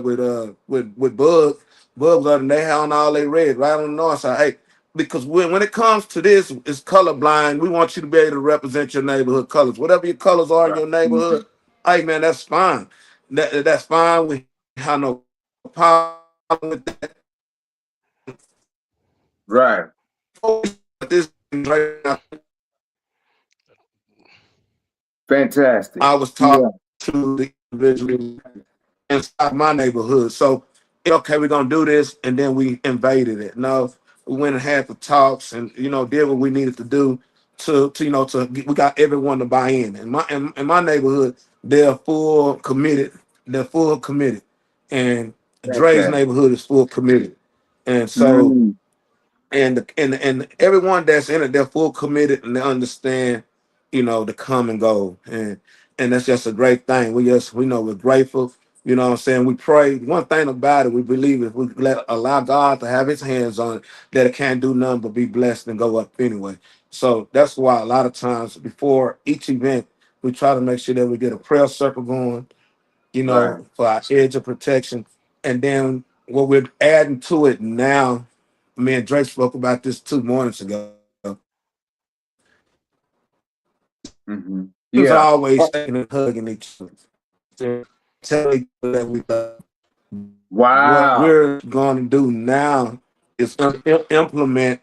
with Bug, and they had on all they red right on the north side. Hey, because when it comes to this, it's colorblind. We want you to be able to represent your neighborhood colors. Whatever your colors are in Right. your Mhm. neighborhood, hey man, that's fine. That's fine. We have no problem with that. Right. This right now, Fantastic. I was talking Yeah. to the individual inside my neighborhood. So, okay, we're gonna do this, and then we invaded it. No, we went and had the talks, and did what we needed to do we got everyone to buy in. In my neighborhood, they're full committed. They're full committed, and Dre's Fantastic. neighborhood is full committed, and so Mm. and everyone that's in it, they're full committed and they understand, the common goal. And and that's just a great thing. We know we're grateful. You know what I'm saying? We pray. One thing about it, we believe if we allow God to have his hands on it, that it can't do nothing but be blessed and go up anyway. So that's why a lot of times before each event, we try to make sure that we get a prayer circle going, Right. for our edge of protection. And then what we're adding to it now, me and Drake spoke about this 2 mornings ago. Mm-hmm. It's Yeah. always shaking and hugging each other, telling each other that we love. What Wow. we're going to do now is implement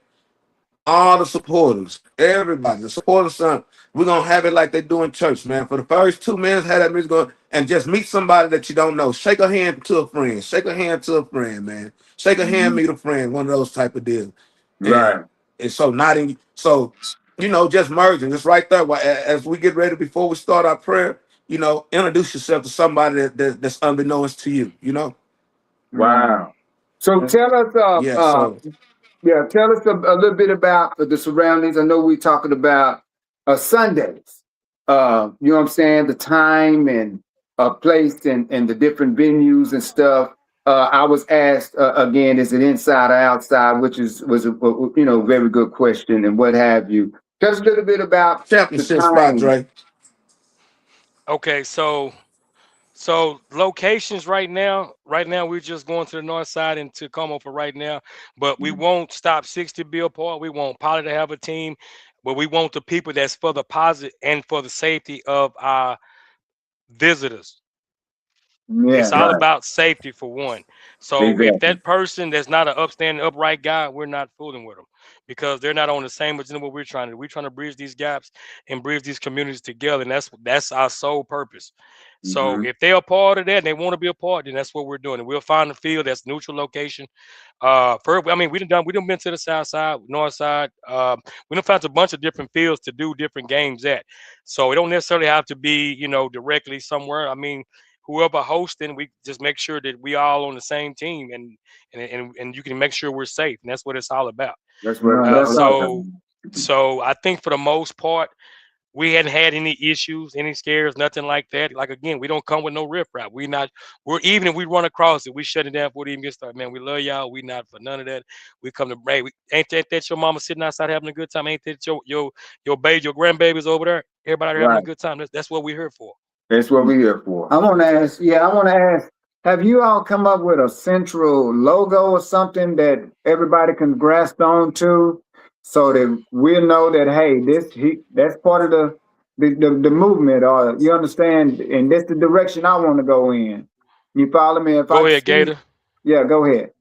all the supporters, everybody, the supporters. Son, we're gonna have it like they do in church, man. For the first 2 minutes, have that music going, and just meet somebody that you don't know. Shake a hand to a friend. Shake a hand to a friend, man. Shake a hand, Mm-hmm. meet a friend. One of those type of deals. And Right. so not in so just merging. It's right there. As we get ready before we start our prayer, introduce yourself to somebody that's unbeknownst to you. Wow. So tell us, Yeah. So yeah, tell us a little bit about the surroundings. I know we're talking about Sundays. You know what I'm saying? The time and place and the different venues and stuff. I was asked again, is it inside or outside? Which was a very good question and what have you. Tell us a little bit about the championship spot, time. Dre. Okay, so locations right now we're just going to the north side and Tacoma for right now, but we won't stop 60 Bill Park. We want Poly to have a team, but we want the people that's for the positive and for the safety of our visitors. Yeah, It's all right. about safety for one. So if Exactly. that person that's not an upstanding, upright guy, we're not fooling with them because they're not on the same agenda what we're trying to do. We're trying to bridge these gaps and bridge these communities together, and that's our sole purpose. So Mm-hmm. if they're a part of that and they want to be a part, then that's what we're doing. And we'll find a field that's neutral location. I mean, we done been to the south side, north side. We done found a bunch of different fields to do different games at. So it don't necessarily have to be, directly somewhere. I mean, whoever hosting, we just make sure that we all on the same team, and you can make sure we're safe, and that's what it's all about. That's what. Uh, That's all. so so I think for the most part, we hadn't had any issues, any scares, nothing like that. Like again, we don't come with no riffraff. We're even if we run across it, we shut it down before it even get started. Man, we love y'all. We not for none of that. We come to break. Ain't that your mama sitting outside having a good time? Ain't that your baby, your grandbabies over there? Everybody having a Right. good time. That's what we're here for. That's what we're here for. I want to ask. Yeah, I want to ask. Have you all come up with a central logo or something that everybody can grasp onto, so that we'll know that hey, that's part of the movement, or you understand, and that's the direction I want to go in. You follow me? If I Go ahead, see, Gator. yeah, go ahead.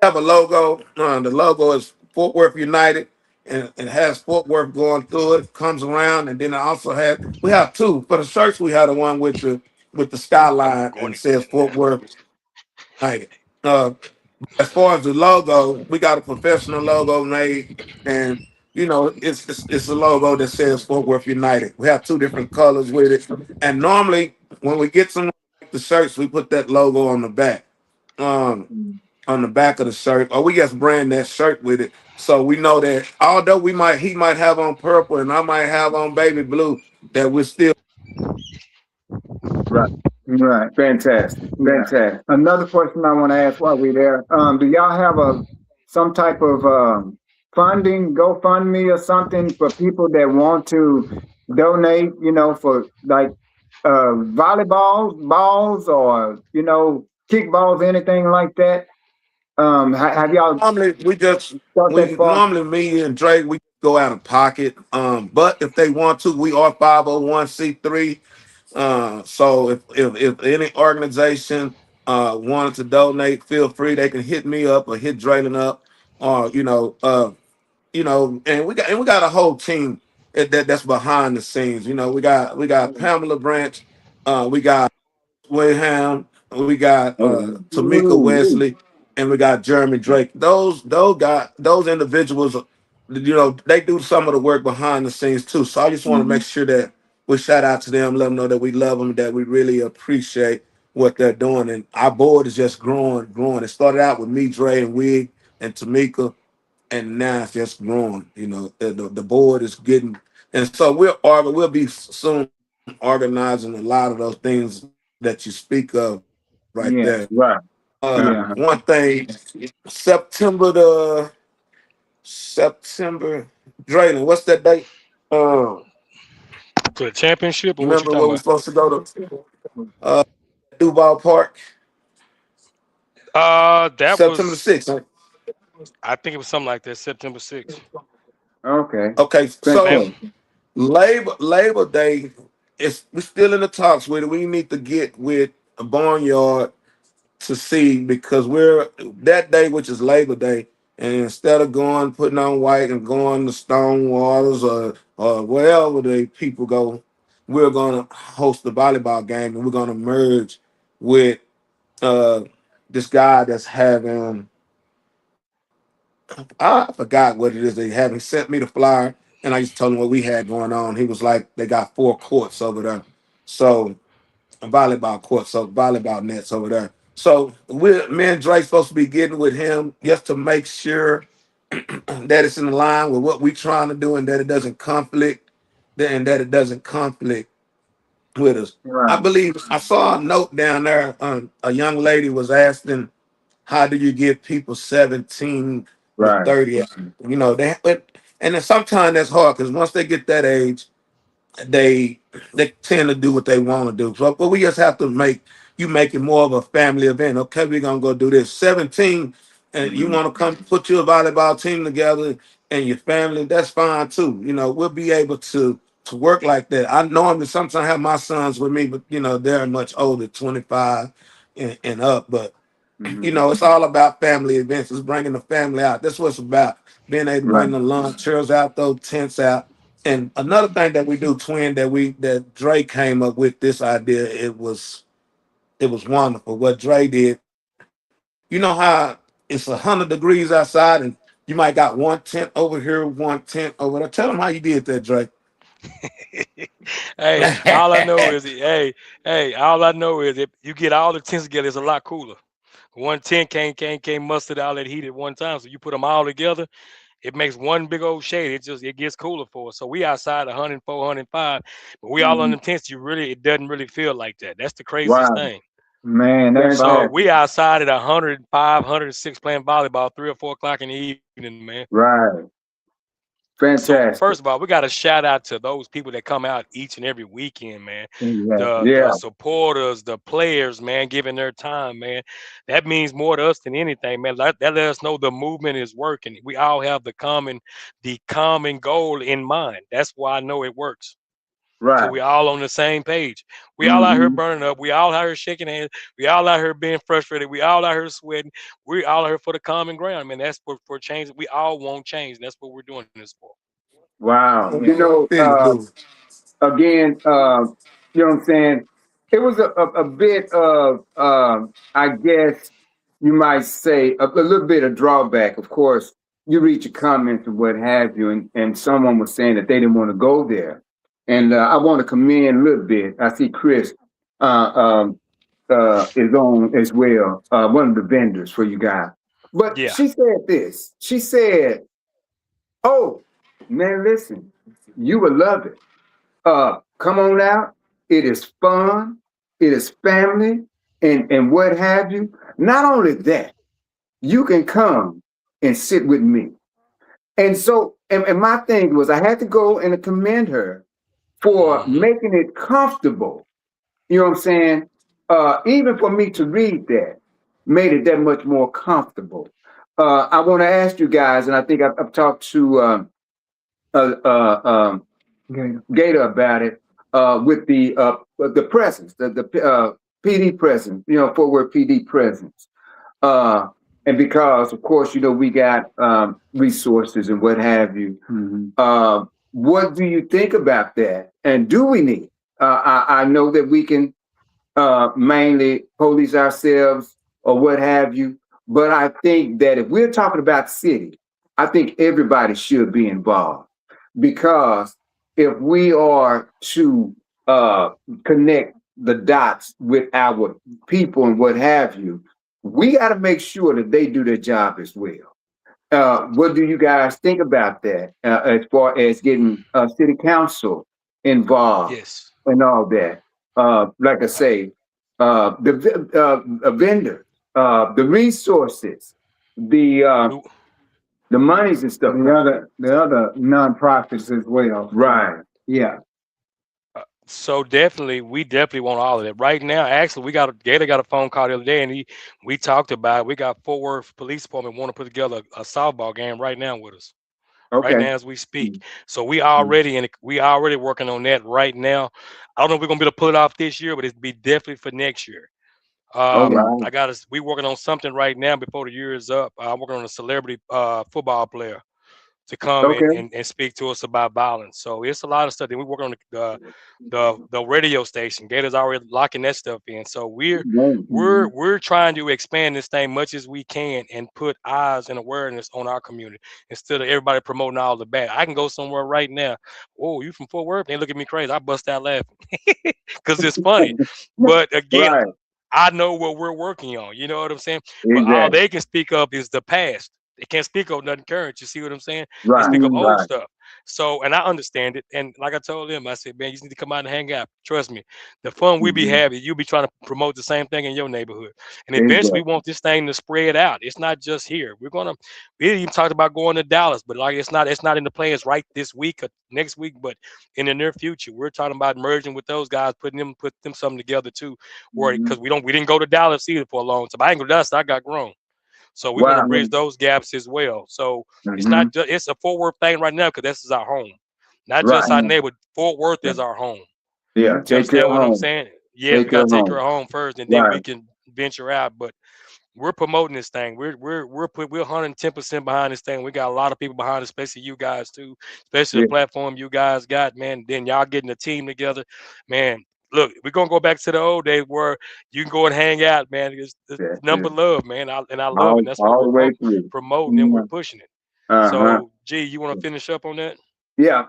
Have a logo. The logo is Fort Worth United, and it has Fort Worth going through it. Comes around, and then it also has. We have two for the shirts. We have the one with the I'm skyline going and to says kitchen Fort now. Worth United. As far as the logo, we got a professional logo made, and it's a logo that says Fort Worth United. We have two different colors with it, and normally when we get some the shirts, we put that logo on the back. Um, on the back of the shirt, or we just brand that shirt with it. So we know that although he might have on purple and I might have on baby blue, that we're still Right. Right. Fantastic. Fantastic. Another question I want to ask while we're there. Do y'all have some type of funding, GoFundMe or something for people that want to donate, for like volleyballs, balls, or kickballs, anything like that? Have y'all normally thought that we far? normally me and Drake we go out of pocket. But if they want to, we are 501c3. So if any organization wanted to donate, feel free. They can hit me up or hit Draylen up, or and we got a whole team that's behind the scenes. We got Pamela Branch, we got Wayham, we got Tamika Ooh, Wesley, and we got Jeremy Drake. Those individuals, they do some of the work behind the scenes too. So I just want to make sure that we shout out to them, let them know that we love them, that we really appreciate what they're doing, and our board is just growing, growing. It started out with me, Dre, and Wig, and Tamika, and now it's just growing. The board is getting, and so we'll be soon. organizing a lot of those things that you speak of right Yeah, there. right. Yeah. One thing, September the September, Drayden, what's that date? Uh, To the championship or what you remember talking where we about? supposed to go to? Duval Park, That September the was 6th. Huh? I think it was something like that, September 6th. Okay. Okay, Man, so Fantastic. Labor Day, we're still in the talks with it. We need to get with a barnyard to see because we're that day, which is Labor Day, and instead of going putting on white and going to Stone Waters or wherever the people go, we're gonna host the volleyball game and we're gonna merge with uh this guy that's having I forgot what it is they have. He sent me the flyer and I just told him what we had going on. He was like, they got 4 courts over there. So volleyball courts, so volleyball nets over there. So me and Drake supposed to be getting with him just to make sure that it's in line with what we're trying to do and that it doesn't conflict, and that it doesn't conflict with us. I Right. believe I saw a note down there. A young lady was asking, "How do you get people 17 to Right. 30?" You know, and then sometimes that's hard because once they get that age, they they tend to do what they want to do. So, but we just have to make it more of a family event. Okay, we're gonna go do this. 17, and you Mm-hmm. want to come put your volleyball team together and your family, that's fine too. You know, we'll be able to work like that. I normally sometimes have my sons with me, but you know, they're much older, 25 and up. But you Mm-hmm. know, it's all about family events. It's bringing the family out. That's what it's about. Being able to Right. bring the lawn chairs out, those tents out. And another thing that we do, twin, that Dre came up with this idea. It was wonderful. What Dre did. You know how it's 100 degrees outside, and you might got one tent over here, one tent over there. Tell them how you did that, Dre. hey, all I know is all I know is if you get all the tents together, it's a lot cooler. One tent can't muster all that heat at one time. So you put them all together, it makes one big old shade. It gets cooler for us. So we outside 104, 105, but we all on Mm-hmm. the tents. It doesn't really feel like that. That's the craziest Wow. thing. Man, that's So fantastic. we outside at 105, 106 playing volleyball 3 or 4 o'clock in the evening, man. Right. So first of Fantastic. all, we got to shout out to those people that come out each and every weekend, man. Yeah. The Yeah. supporters, the players, man, giving their time, man. That means more to us than anything, man. That let us know the movement is working. We all have the common goal in mind. That's why I know it works. Cause Right. we all on the same page. We all out here Mm-hmm. burning up. We all out here shaking hands. We all out here being frustrated. We all out here sweating. We all out here for the common ground, man. That's for change. We all want change. That's what we're doing this for. Wow. We feel it, dude. Again, you know what I'm saying? It was a bit of, I guess you might say, a little bit of drawback. Of course, you read your comments and what have you, and someone was saying that they didn't want to go there. And I want to commend a little bit. I see Chris uh, um, is on as well, one of the vendors for you guys. But Yeah. she said this. She said, "Oh, man, listen, you will love it. Come on out. It is fun. It is family and what have you. Not only that, you can come and sit with me." And so, and my thing was, I had to go and commend her for Hmm. making it comfortable. You know what I'm saying? Even for me to read that, made it that much more comfortable. I want to ask you guys, and I think I've talked to uh, uh, um, Gator about it with the presence, the PD presence, Fort Worth PD presence, and because of course we got resources and what have you. What do you think about that? And do we need? I know that we can mainly police ourselves or what have you, but I think that if we're talking about city, I think everybody should be involved because if we are to connect the dots with our people and what have you, we got to make sure that they do their job as well. What do you guys think about that as far as getting city council involved? Yes. and all that. Like I say, the vendor, the resources, the uh, We, the monies and stuff. The other nonprofits as well. Right. Yeah. so definitely, we definitely want all of it. Right now, actually, Gator got a phone call the other day, and we talked about it. We got Fort Worth Police Department want to put together a softball game right now with us. Right Okay. now as we speak. So we already working on that right now. I don't know if we're gonna be able to pull it off this year, but it'd be definitely for next year. All Yeah. right. I got us. We working on something right now before the year is up. I'm working on a celebrity football player to come Okay. and speak to us about violence. So it's a lot of stuff. Then we work on the radio station. Gator's already locking that stuff in. So Mhm. we're trying to expand this thing much as we can and put eyes and awareness on our community instead of everybody promoting all the bad. I can go somewhere right now. Oh, you from Fort Worth? They look at me crazy. I bust out laughing because it's funny. But again, Right. I know what we're working on. You know what I'm saying? But all Exactly. they can speak of is the past. They can't speak of nothing current. You see what I'm saying? They Right. speak of old Right. stuff. So, and I understand it. And like I told them, I said, man, you just need to come out and hang out. Trust me, the fun we be Mhm. having, you'll be trying to promote the same thing in your neighborhood. And eventually, we Exactly. want this thing to spread out. It's not just here. We even talked about going to Dallas, but like it's not in the plans right this week or next week, but in the near future, we're talking about merging with those guys, put them something together too, where Mhm. because we didn't go to Dallas either for a long time. I ain't go to Dallas. I got grown. So we want to Wow. bridge those gaps as well. So it's Hmm. not just it's a Fort Worth thing right now because this is our home, not just Right. our Yeah. neighbor. Fort Worth is our home. Yeah. You Take understand her what I'm home. saying? Yes, we Take her got to take her home. home first, and then we Right. can venture out. But we're promoting this thing. We're 110% behind this thing. We got a lot of people behind it, especially you guys too, especially the Yeah. platform you guys got, man. Then y'all getting a team together, man. Look, we're gonna go back to the old days where you can go and hang out, man. It's That's number it. love, man. I love it. And that's what All we're the way through. promoting and we're Yeah. pushing it. Uh-huh. So, G, you want to finish up on that? Yeah.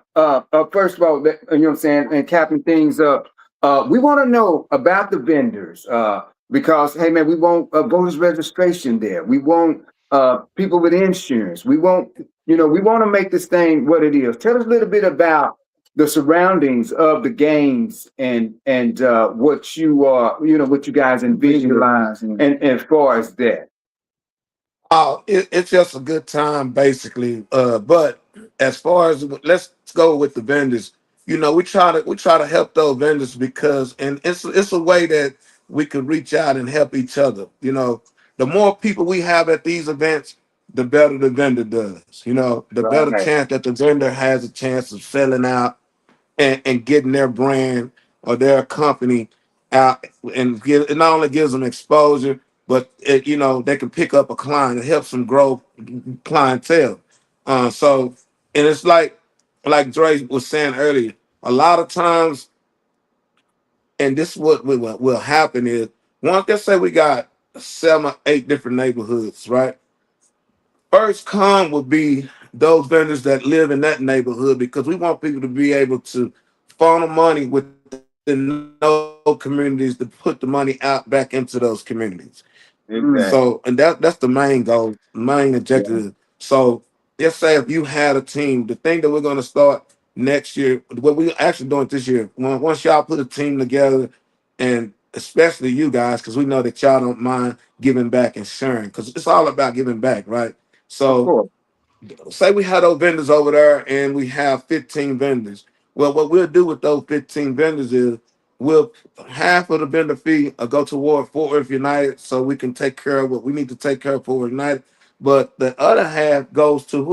First of all, you know what I'm saying, and capping things up, we want to know about the vendors, because hey man, we want voters registration there. We want people with insurance. We want, we want to make this thing what it is. Tell us a little bit about the surroundings of the games and what you are, what you guys envision, Visualizing. and as far as that. It's just a good time, basically. But as far as let's go with the vendors, we try to help those vendors because, and it's a way that we could reach out and help each other. The more people we have at these events, the better the vendor does. The better Right. chance that the vendor has a chance of selling out and getting their brand or their company out, and it not only gives them exposure, but they can pick up a client. It helps them grow clientele. So, and it's like Dre was saying earlier, a lot of times, and this is what will happen is, once, let's say we got 7 or 8 different neighborhoods, right? First come would be those vendors that live in that neighborhood, because we want people to be able to funnel money within those communities to put the money out back into those communities. Mm. So, and that's the main goal, main Yeah. objective. So, let's say if you had a team, the thing that we're going to start next year, what we're actually doing this year, once y'all put a team together, and especially you guys, because we know that y'all don't mind giving back and sharing, because it's all about giving back, right? Of So, course. say we had those vendors over there and we have 15 vendors. Well, what we'll do with those 15 vendors is we'll half of the vendor fee will go toward Fort Worth United, so we can take care of what we need to take care of Fort Worth United. But the other half goes to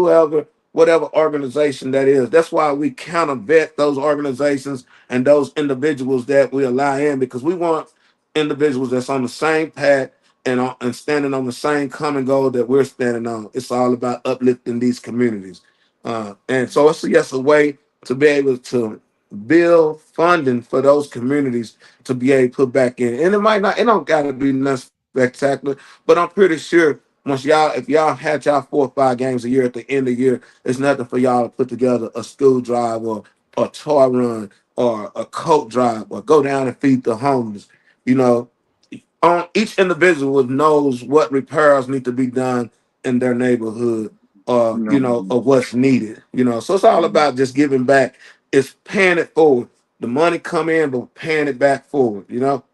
whatever organization that is. That's why we counter vet those organizations and those individuals that we allow in, because we want individuals that's on the same path and standing on the same common goal that we're standing on. It's all about uplifting these communities. And so it's just a way to be able to build funding for those communities to be able to put back in. And it don't gotta be nothing spectacular, but I'm pretty sure if y'all had y'all 4 or 5 games a year at the end of the year, it's nothing for y'all to put together a school drive or a toy run or a coat drive or go down and feed the homeless. You know, on each individual knows what repairs need to be done in their neighborhood, or Mhm. or what's needed. So it's all about just giving back. It's paying it forward. the money come in, but paying it back forward, you know?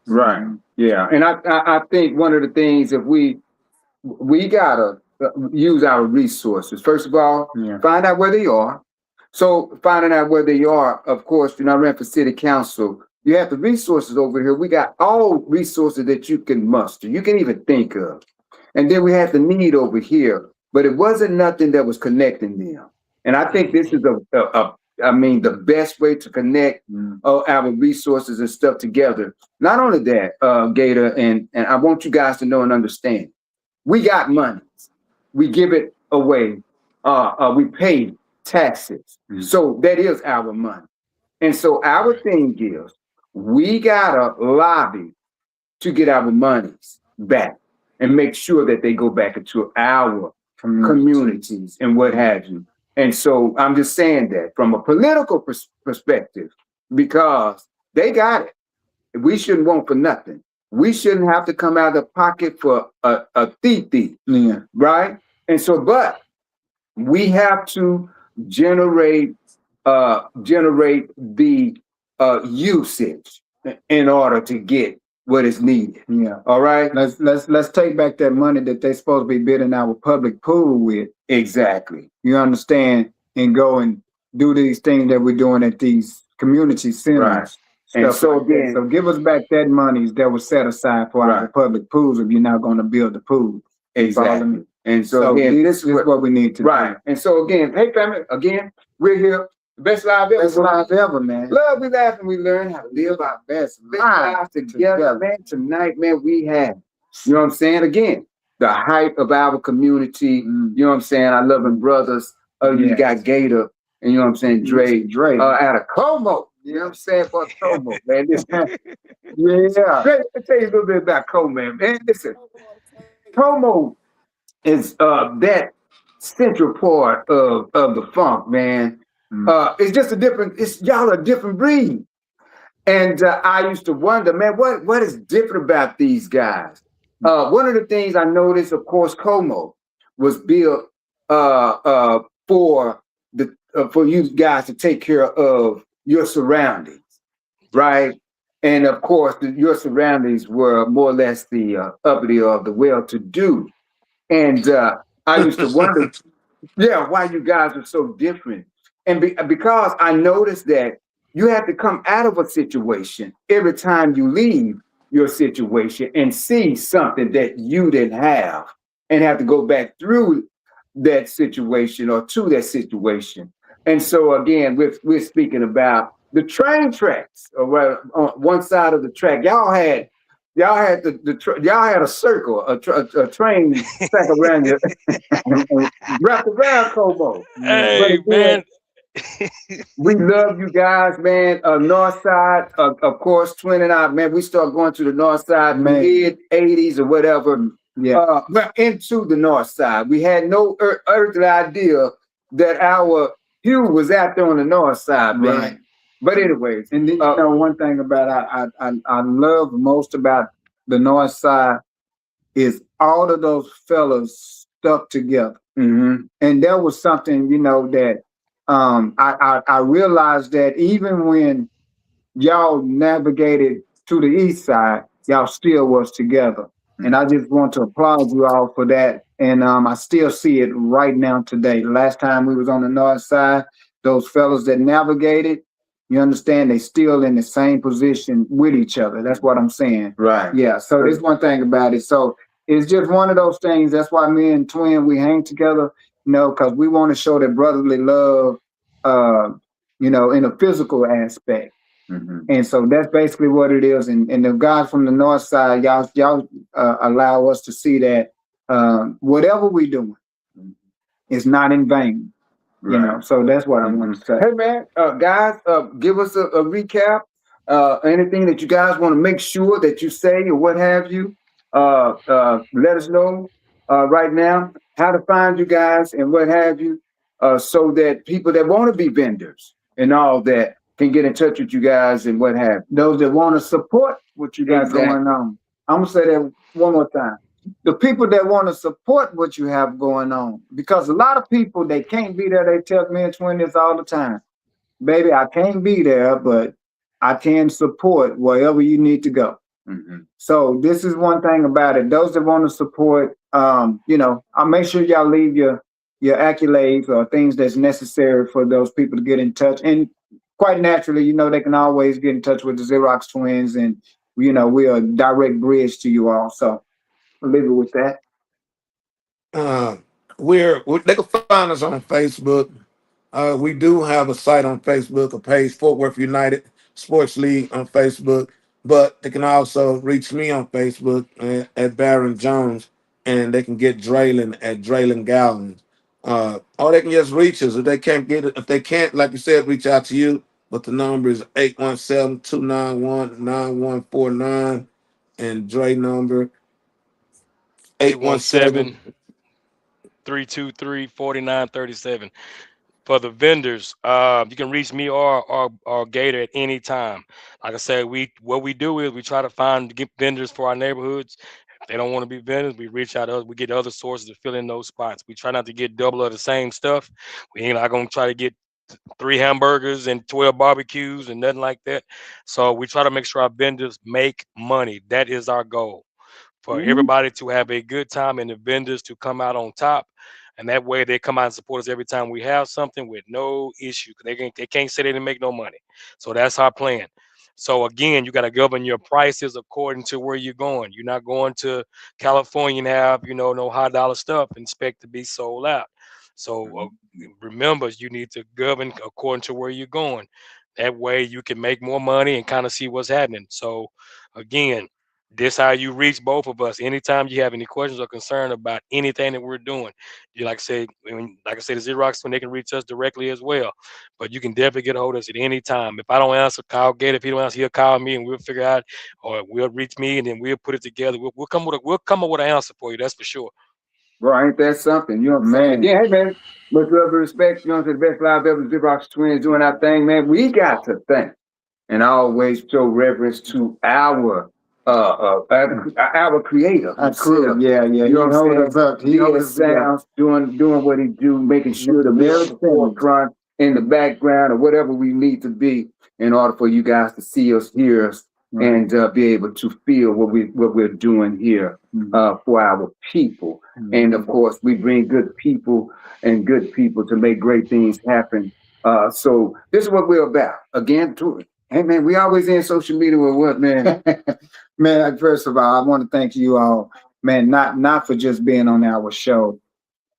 Right. Yeah. And I think one of the things, if we gotta use our resources. First of all, find out where they are. So finding out where they are, of course, I ran for city council. You have the resources over here. We got all resources that you can muster, you can even think of. And then we have the need over here, but it wasn't nothing that was connecting them. And I think this is the best way to connect our resources and stuff together. Not only that, Gator, and I want you guys to know and understand, we got money. We give it away. We pay taxes. So that is our money. And so our thing is, we gotta lobby to get our monies back and make sure that they go back into our communities and what have you. And so I'm just saying that from a political perspective, because they got it. We shouldn't want for nothing. We shouldn't have to come out of the pocket for a thief, right? And so, but we have to generate the usage in order to get what is needed. Yeah. All right. Let's take back that money that they're supposed to be bidding our public pool with. Exactly. You understand? And go and do these things that we're doing at these community centers. Right. And so again, so give us back that money that was set aside for our public pools if you're not going to build the pool. Exactly. And so again, this is what we need to do. And so again, hey family, again, we're here. Best life ever. Best life ever, man. Love, we laugh, and we learn how to live our best life together, man. Tonight, man, we have, you know what I'm saying? Again, the hype of our community. You know what I'm saying? Our loving brothers. You got Gator, and you know what I'm saying? Dre. Out of Como. You know what I'm saying? For Como, man. Let me tell you a little bit about Como, man. Listen, Como is that central part of the funk, man. It's just y'all a different breed. And I used to wonder, man, what is different about these guys? One of the things I noticed, of course, Como was built for you guys to take care of your surroundings, right? And of course, your surroundings were more or less the uppity of the well-to-do. And I used to wonder, why you guys are so different. And because I noticed that you have to come out of a situation every time you leave your situation and see something that you didn't have and have to go back through that situation or to that situation. And so again, we're speaking about the train tracks. On one side of the track, y'all had a circle, a train track around you, wrapped around Como. Hey, man. We love you guys, man. North side, of course, Twin and I, man, we start going to the north side, mid 80s or whatever. Yeah. Into the north side. We had no earthly idea that our hue was out there on the north side, man. Right. But anyways, and then you know one thing about I love most about the north side is all of those fellas stuck together. And that was something, you know, that I realized that even when y'all navigated to the east side, y'all still was together. And I just want to applaud you all for that. And I still see it right now today. The last time we was on the north side, those fellas that navigated, you understand, they still in the same position with each other. That's what I'm saying. Right. Yeah. So there's one thing about it. So it's just one of those things. That's why me and Twin, we hang together, you know, because we want to show that brotherly love, you know, in a physical aspect. And so that's basically what it is. And the guys from the north side, y'all allow us to see that whatever we're doing is not in vain. Right. You know, so that's what I want to say. Hey man, guys, give us a recap. Anything that you guys want to make sure that you say or what have you. Let us know right now how to find you guys and what have you, so that people that want to be vendors and all that can get in touch with you guys and what have you. Those that want to support what you got going on. I'm gonna say that one more time. The people that want to support what you have going on, because a lot of people, they can't be there. They tell me and Twin this all the time. baby, I can't be there, but I can support wherever you need to go. So this is one thing about it. Those that want to support, I'll make sure y'all leave your accolades or things that's necessary for those people to get in touch. And quite naturally, they can always get in touch with the Zerox Twins, and we're a direct bridge to you all. So I'll leave it with that. Uh, they can find us on Facebook. We do have a site on Facebook, a page, Fort Worth United Sports League on Facebook, but they can also reach me on Facebook at Baron Jones, and they can get Draylon at Draylon Gallons. Or they can just reach us. If they can't get it, if they can't, like you said, reach out to you. But the number is 817-291-9149, and Dre number 817. 817-323-4937. For the vendors, you can reach me or Gator at any time. Like I said, what we do is we try to get vendors for our neighborhoods. If they don't want to be vendors, we reach out to us. We get other sources to fill in those spots. We try not to get double of the same stuff. We ain't not gonna try to get 3 hamburgers and 12 barbecues and nothing like that. So we try to make sure our vendors make money. That is our goal, for everybody to have a good time and the vendors to come out on top. And that way they come out and support us every time we have something with no issue. They can't say they didn't make no money. So that's our plan. So again, you got to govern your prices according to where you're going. You're not going to California and have, no high dollar stuff and expect to be sold out. So remember, you need to govern according to where you're going. That way you can make more money and kind of see what's happening. So again, this how you reach both of us. Anytime you have any questions or concern about anything that we're doing, you like I say, the Xerox, when they can reach us directly as well. But you can definitely get a hold of us at any time. If I don't answer, call Gator. If he don't answer, he'll call me and we'll figure out, or we'll reach me and then we'll put it together. We'll come up with an answer for you. That's for sure. Bro, ain't that something? You know what I'm saying? Yeah, hey man, much love and respect. The best live ever, Zerox Twins doing our thing, man. We got to thank and always show reverence to our creator. Yeah. You know what I'm saying? He sounds doing what he do, making sure that we're in the forefront, in the background, or whatever we need to be in order for you guys to see us, hear us, and be able to feel what we're doing here for our people. And of course, we bring good people to make great things happen. So this is what we're about. Again, to it. Hey man, we always in social media with what, man? Man, first of all, I want to thank you all, man, not for just being on our show,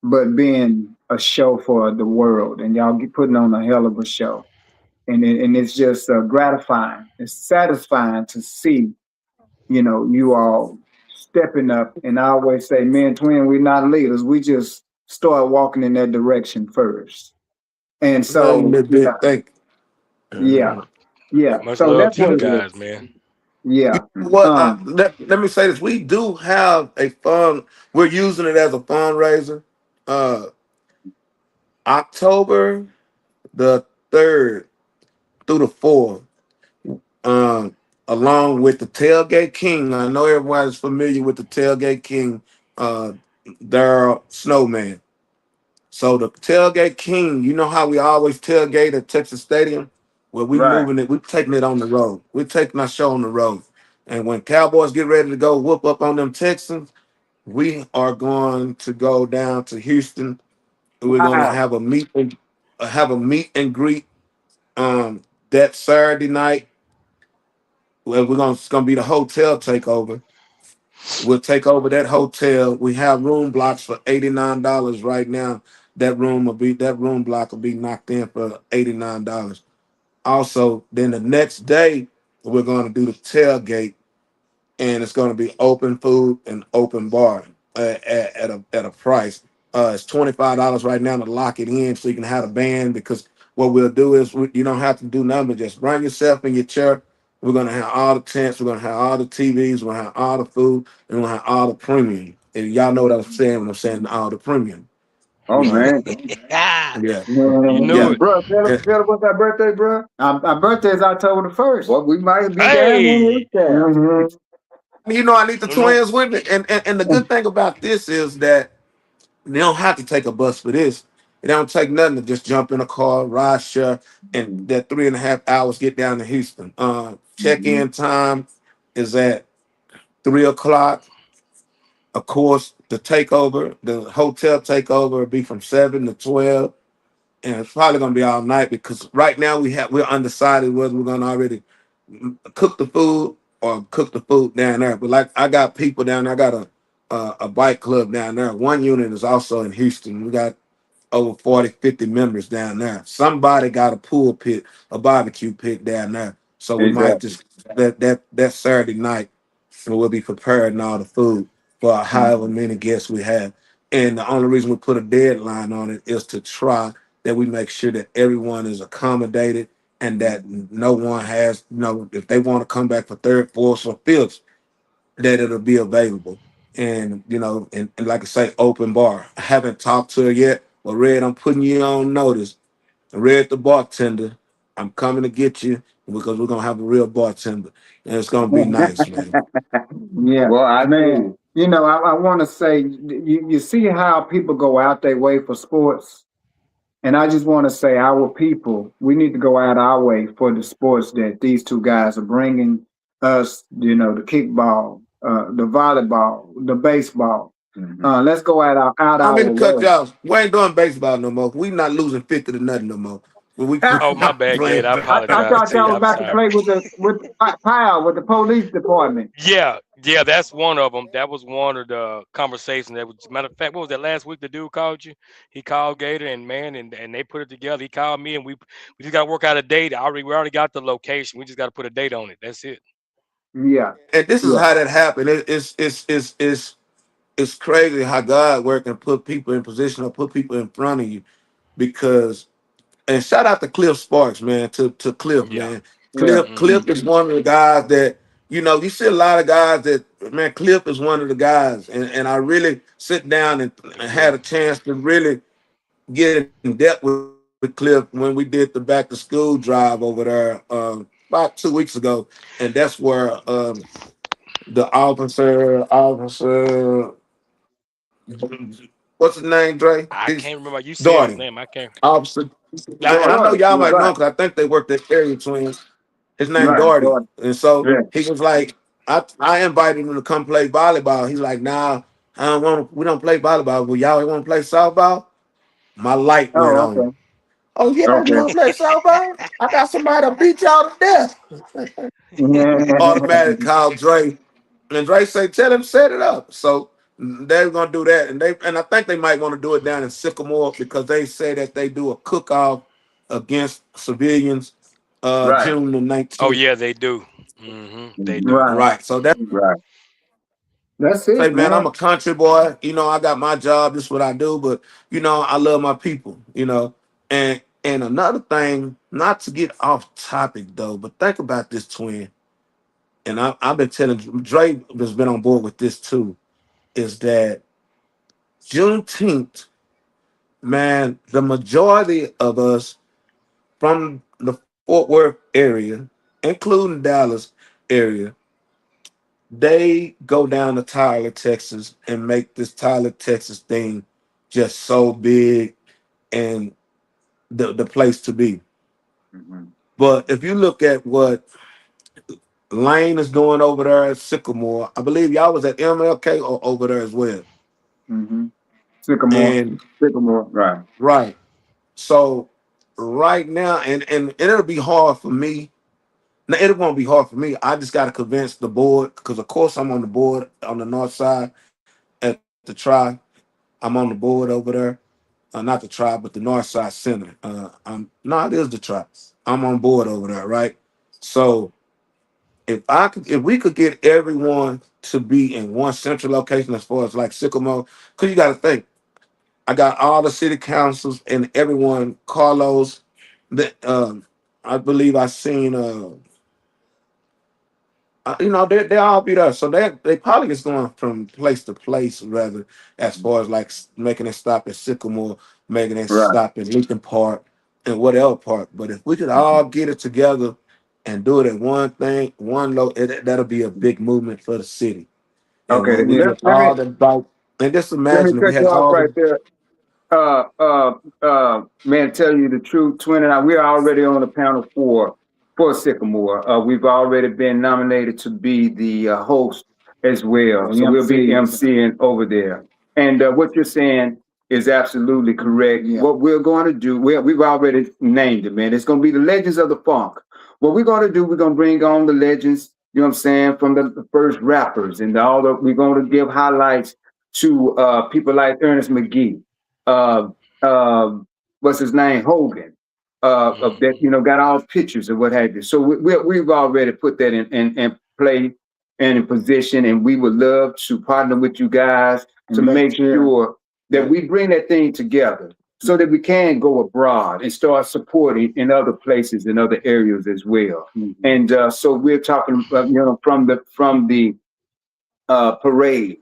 but being a show for the world, and y'all putting on a hell of a show. And it's just gratifying. It's satisfying to see, you all stepping up. And I always say, me and Twin, we're not leaders. We just start walking in that direction first. And so, yeah. Much So love that's to you what it guys, is. man. Yeah. Let me say this. We do have a fund. We're using it as a fundraiser. October the 3rd through the 4th, along with the Tailgate King. I know everybody's familiar with the Tailgate King, Daryl Snowman. So the Tailgate King, you know how we always tailgate at Texas Stadium? Well, moving it, we're taking it on the road. We're taking our show on the road. And when Cowboys get ready to go whoop up on them Texans, we are going to go down to Houston. We're going to have a meet and greet that Saturday night. Well, it's gonna be the hotel takeover. We'll take over that hotel. We have room blocks for $89 right now. That room block will be knocked in for $89. Also, then the next day we're going to do the tailgate, and it's going to be open food and open bar at a price. It's $25 right now to lock it in, so you can have a band. Because what we'll do is you don't have to do nothing, but just bring yourself in your chair. We're gonna have all the tents. We're gonna have all the TVs. We're gonna have all the food, and we're gonna have all the premium. And y'all know what I'm saying when I'm saying all the premium. Oh man. Yeah. You knew it. Bro, tell us what's our birthday, bro? Our birthday is October the 1st. Well, we might be down Hey. there. I need the twins with me. And the good thing about this is that they don't have to take a bus for this. It don't take nothing to just jump in a car, ride share, and Mhm. that 3.5 hours get down to Houston. Mhm. Check-in time is at 3 o'clock. Of course, the hotel takeover will be from 7 to 12, and it's probably gonna be all night because right now we're undecided whether we're gonna already cook the food or cook the food down there. But like I got people down there, I got a bike club down there. One unit is also in Houston. We got over 40, 50 members down there. Somebody got a pool pit, a barbecue pit down there. So we might Exactly. just that Saturday night, and we'll be preparing all the food for however Mhm. many guests we have. And the only reason we put a deadline on it is to try that we make sure that everyone is accommodated and that no one has, if they want to come back for third, fourth, or fifth, that it'll be available. And and like I say, open bar. I haven't talked to her yet, but Red, I'm putting you on notice. Red, the bartender, I'm coming to get you because we're gonna have a real bartender, and it's gonna be nice, man. Yeah, Well, I man. do. I want to say, you see how people go out their way for sports? And I just want to say, our people, we need to go out our way for the sports that these two guys are bringing us, the kickball, the volleyball, the baseball. Mhm. Let's go out I'm our in the cut, way. y'all. We ain't doing baseball no more. We not losing 50 to nothing no more. When we Oh, my bad, Gate. playing I I apologize. thought See, y'all was I'm about to sorry. play with Powell, with the police department. Yeah, yeah, that's one of them. That was one of the conversations. That was, matter of fact, what was that last week? The dude called you. He called Gator and man, and they put it together. He called me, and we just got to work out a date. We already got the location. We just got to put a date on it. That's it. Yeah, and this is yeah. how that happened. It's crazy how God work and put people in position or put people in front of you because and shout out to Cliff Sparks, man, to Cliff, Yeah. man. Yeah. Cliff Mm-hmm. is one of the guys that, you see a lot of guys that, man, Cliff is one of the guys. And I really sit down and He had is. a chance to really get in depth with Cliff when we did the back to school drive over there about 2 weeks ago. And that's where the officer, what's his name, Dre? I He's can't remember. You said his Darty. name. I can't. Officer. And I know Daughter, y'all you're might know right. him because I think they worked at Area Twins. His name Right. Darty. Jordan. And so Yeah. he was like, I invited him to come play volleyball. He's like, nah, we don't play volleyball. Well, y'all want to play softball? My light went Oh, on. okay. Oh yeah, you Okay. want to play softball? I got somebody to beat y'all to death. Automatic call Dre. And Dre say, tell him set it up. So they're gonna do that. And I think they might want to do it down in Sycamore because they say that they do a cook-off against civilians Right. June the Oh 19th. yeah, they do. They Mhm. do. Right. Right. So that's Right. That's say, it, man, I'm man. a country boy. I got my job, this is what I do, but I love my people. And another thing, not to get off topic though, but think about this twin. And I've been telling Dre has been on board with this too, is that Juneteenth, man, the majority of us from the Fort Worth area, including Dallas area, they go down to Tyler, Texas, and make this Tyler, Texas thing just so big and the place to be. Mhm. But if you look at what Lane is doing over there at Sycamore, I believe y'all was at MLK or over there as well. Mm-hmm. Sycamore. And Sycamore. Right. right. So right now, and it'll be hard for me. Now it won't be hard for me. I just got to convince the board because, of course, I'm on the board on the north side at the Tri. I'm on the board over there. Not the Tri, but the North Side Center. No, it is the Tri. I'm on board over there, right? So if we could get everyone to be in one central location as far as like Sycamore, because you got to think, I got all the city councils and everyone, Carlos. That I believe I seen. They all be there, so they probably just going from place to place rather as far as like making it stop at Sycamore, making it Right. stop at Lincoln Park and whatever park. But if we could all get it together and do it at one thing, that'll be a big movement for the city. And Okay. when we Yeah. get all the bike, and just Let me imagine if we cut had you off all right the there. Man, tell you the truth, Twin and I, we're already on the panel for Sycamore. We've already been nominated to be the host as well. So we'll be emceeing over there. And what you're saying is absolutely correct. Yeah. What we're going to do, we've already named it, man. It's going to be the Legends of the Funk. What we're going to do, we're going to bring on the legends, you know what I'm saying, from the first rappers, and we're going to give highlights to people like Ernest McGee, what's his name, Hogan, of that, you know, got all pictures and what have you. So we've already put that in play and in position, and we would love to partner with you guys to make sure that we bring that thing together so that we can go abroad and start supporting in other places, in other areas as well. And so we're talking, you know, from the parade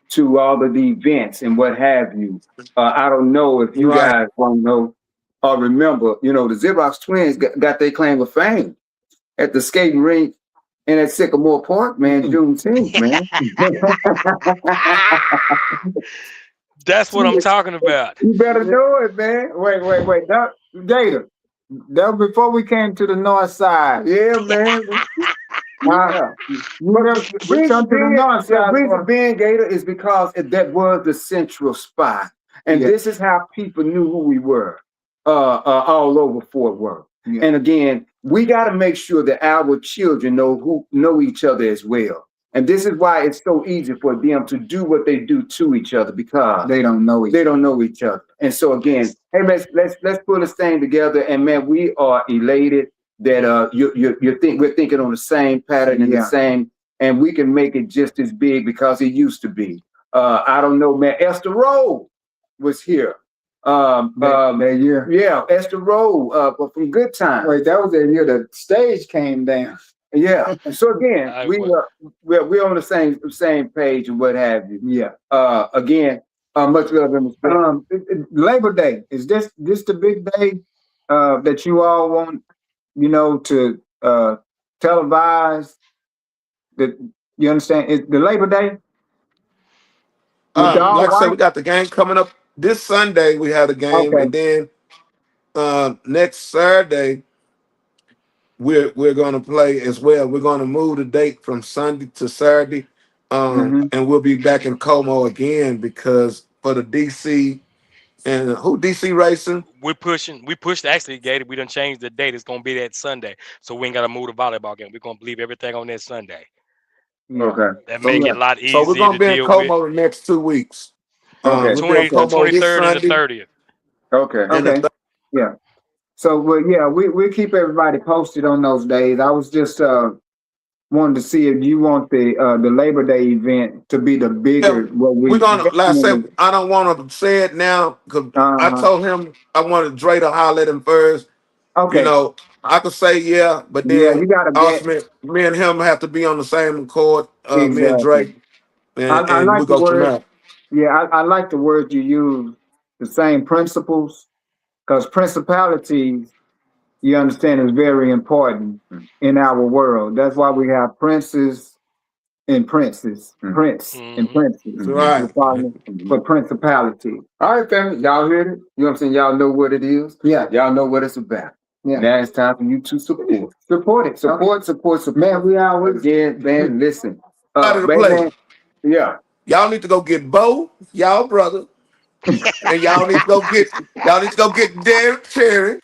to all of the events and what have you. I don't know if you guys want to know or remember, you know, the Zerox Twins got their claim of fame at the skating rink and at Sycamore Park, man, Juneteenth, man. That's what I'm talking about. You better know it, man. Wait. Gator, that was before we came to the north side. Yeah, man. The reason being, Gator, is because that was the central spot. And this is how people knew who we were all over Fort Worth. Yeah. And again, we got to make sure that our children know each other as well. And this is why it's so easy for them to do what they do to each other, because they don't know each other. And so again, hey, let's put this thing together. And man, we are elated that we're thinking on the same pattern and the same, and we can make it just as big because it used to be. I don't know, man. Esther Rowe was here. That year. Yeah, Esther Rowe from Good Time. Wait, that was the year the stage came down. Yeah. So again, we're on the same page and what have you. Yeah. Again, much love and respect. Labor Day, is this the big day that you all want, you know, to televise? That you understand? Is the Labor Day? Like I said, we got the game coming up this Sunday. We had a game, and then next Saturday we're going to play as well. We're going to move the date from Sunday to Saturday, and we'll be back in Como again because for the DC and who DC racing. We pushed actually, Gator. We done changed the date. It's gonna be that Sunday, so we ain't gotta move the volleyball game. We're gonna leave everything on that Sunday. Okay. That make it a lot easier. So we're gonna be in Como the next 2 weeks. Okay. 23rd and the 30th. Okay. Yeah. So we keep everybody posted on those days. I was just wanted to see if you want the Labor Day event to be the bigger. We're gonna. Like I said, I don't want to say it now because I told him I wanted Dre to holler at him first. Okay. You know, I could say but then you gotta me and him have to be on the same accord. Me and Dre, and I like we go from there. Yeah, I like the word you use. The same principles, because principalities, you understand, is very important in our world. That's why we have princes and princes, prince and princes, right? For principality. All right, family, y'all heard it. You know what I'm saying? Y'all know what it is. Yeah, y'all know what it's about. Yeah. Now it's time for you to support it. Support. Man, we always man. Listen, y'all need to go get Bo, y'all brother, and y'all need to go get Derek Cherry.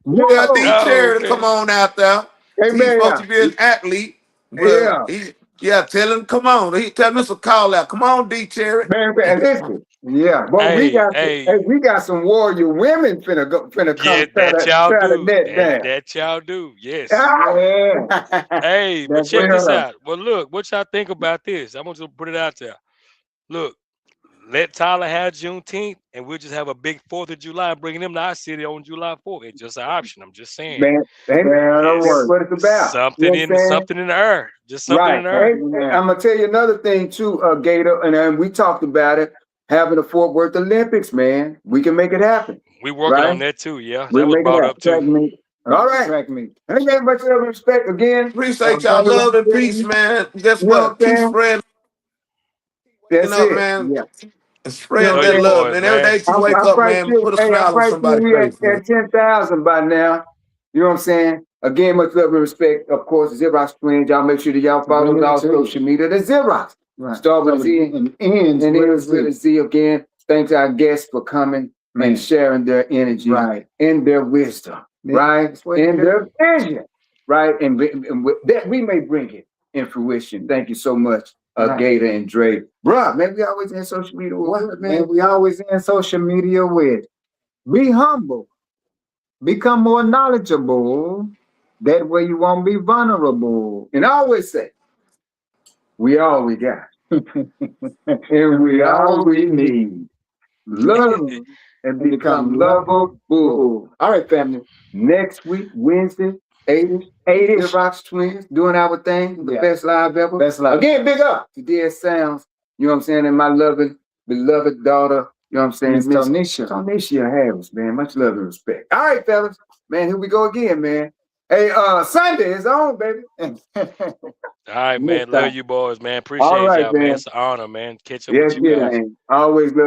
Yeah, D Cherry to come on out there. Hey, he's supposed to be an athlete. Tell him come on. He tell us a call out. Come on, D Cherry. Man, listen. Yeah, but we got some warrior women finna come. That y'all do. Yes. Hey, but check this out. Well, look, what y'all think about this? I want you to put it out there. Look, let Tyler have Juneteenth, and we'll just have a big 4th of July, bringing them to our city on July 4th. It's just an option. I'm just saying. Man, that's what it's about. Something in the air. Just something in the air. Hey, I'm gonna tell you another thing too, Gator, and we talked about it. Having the Fort Worth Olympics, man, we can make it happen. We working on that too. Yeah, that was brought up too. All right. Track meet. Hey, man, much love and respect again. Appreciate y'all. Love and peace, man. Guess what? Keep spreading. That's it, man. Yeah. And spread Love that you love, boys, man. Every man. day you wake up, man, put a smile on somebody's we face, man. at 10,000 by now. You know what I'm saying? Again, much love and respect. Of course, Zerox Twinz. Y'all make sure that y'all follow our social media. The Zerox. Right. Start with Z and ends and with ends with a Z again. Thanks our guests for coming and sharing their energy and their wisdom, right? And their vision, right? And that we may bring it in fruition. Thank you so much, Gator and Dre. Bruh, man, we always in social media with man, we always in social media with. Be humble. Become more knowledgeable. That way you won't be vulnerable. And I always say, we all we got. And we all we need. Love and become lovable. All right, family. Next week, Wednesday, 8-ish. Zerox Twinz doing our thing. The best live ever. Best live. Again, big up to Dead Sounds. You know what I'm saying? And my loving, beloved daughter. You know what I'm saying? Miss Tonisha. Tonisha Harris, man. Much love and respect. All right, fellas. Man, here we go again, man. Hey, Sunday is on, baby. All right, man. Love you boys, man. Appreciate All right, y'all, man. man. It's an honor, man. Catch up with you guys. Man. Always love.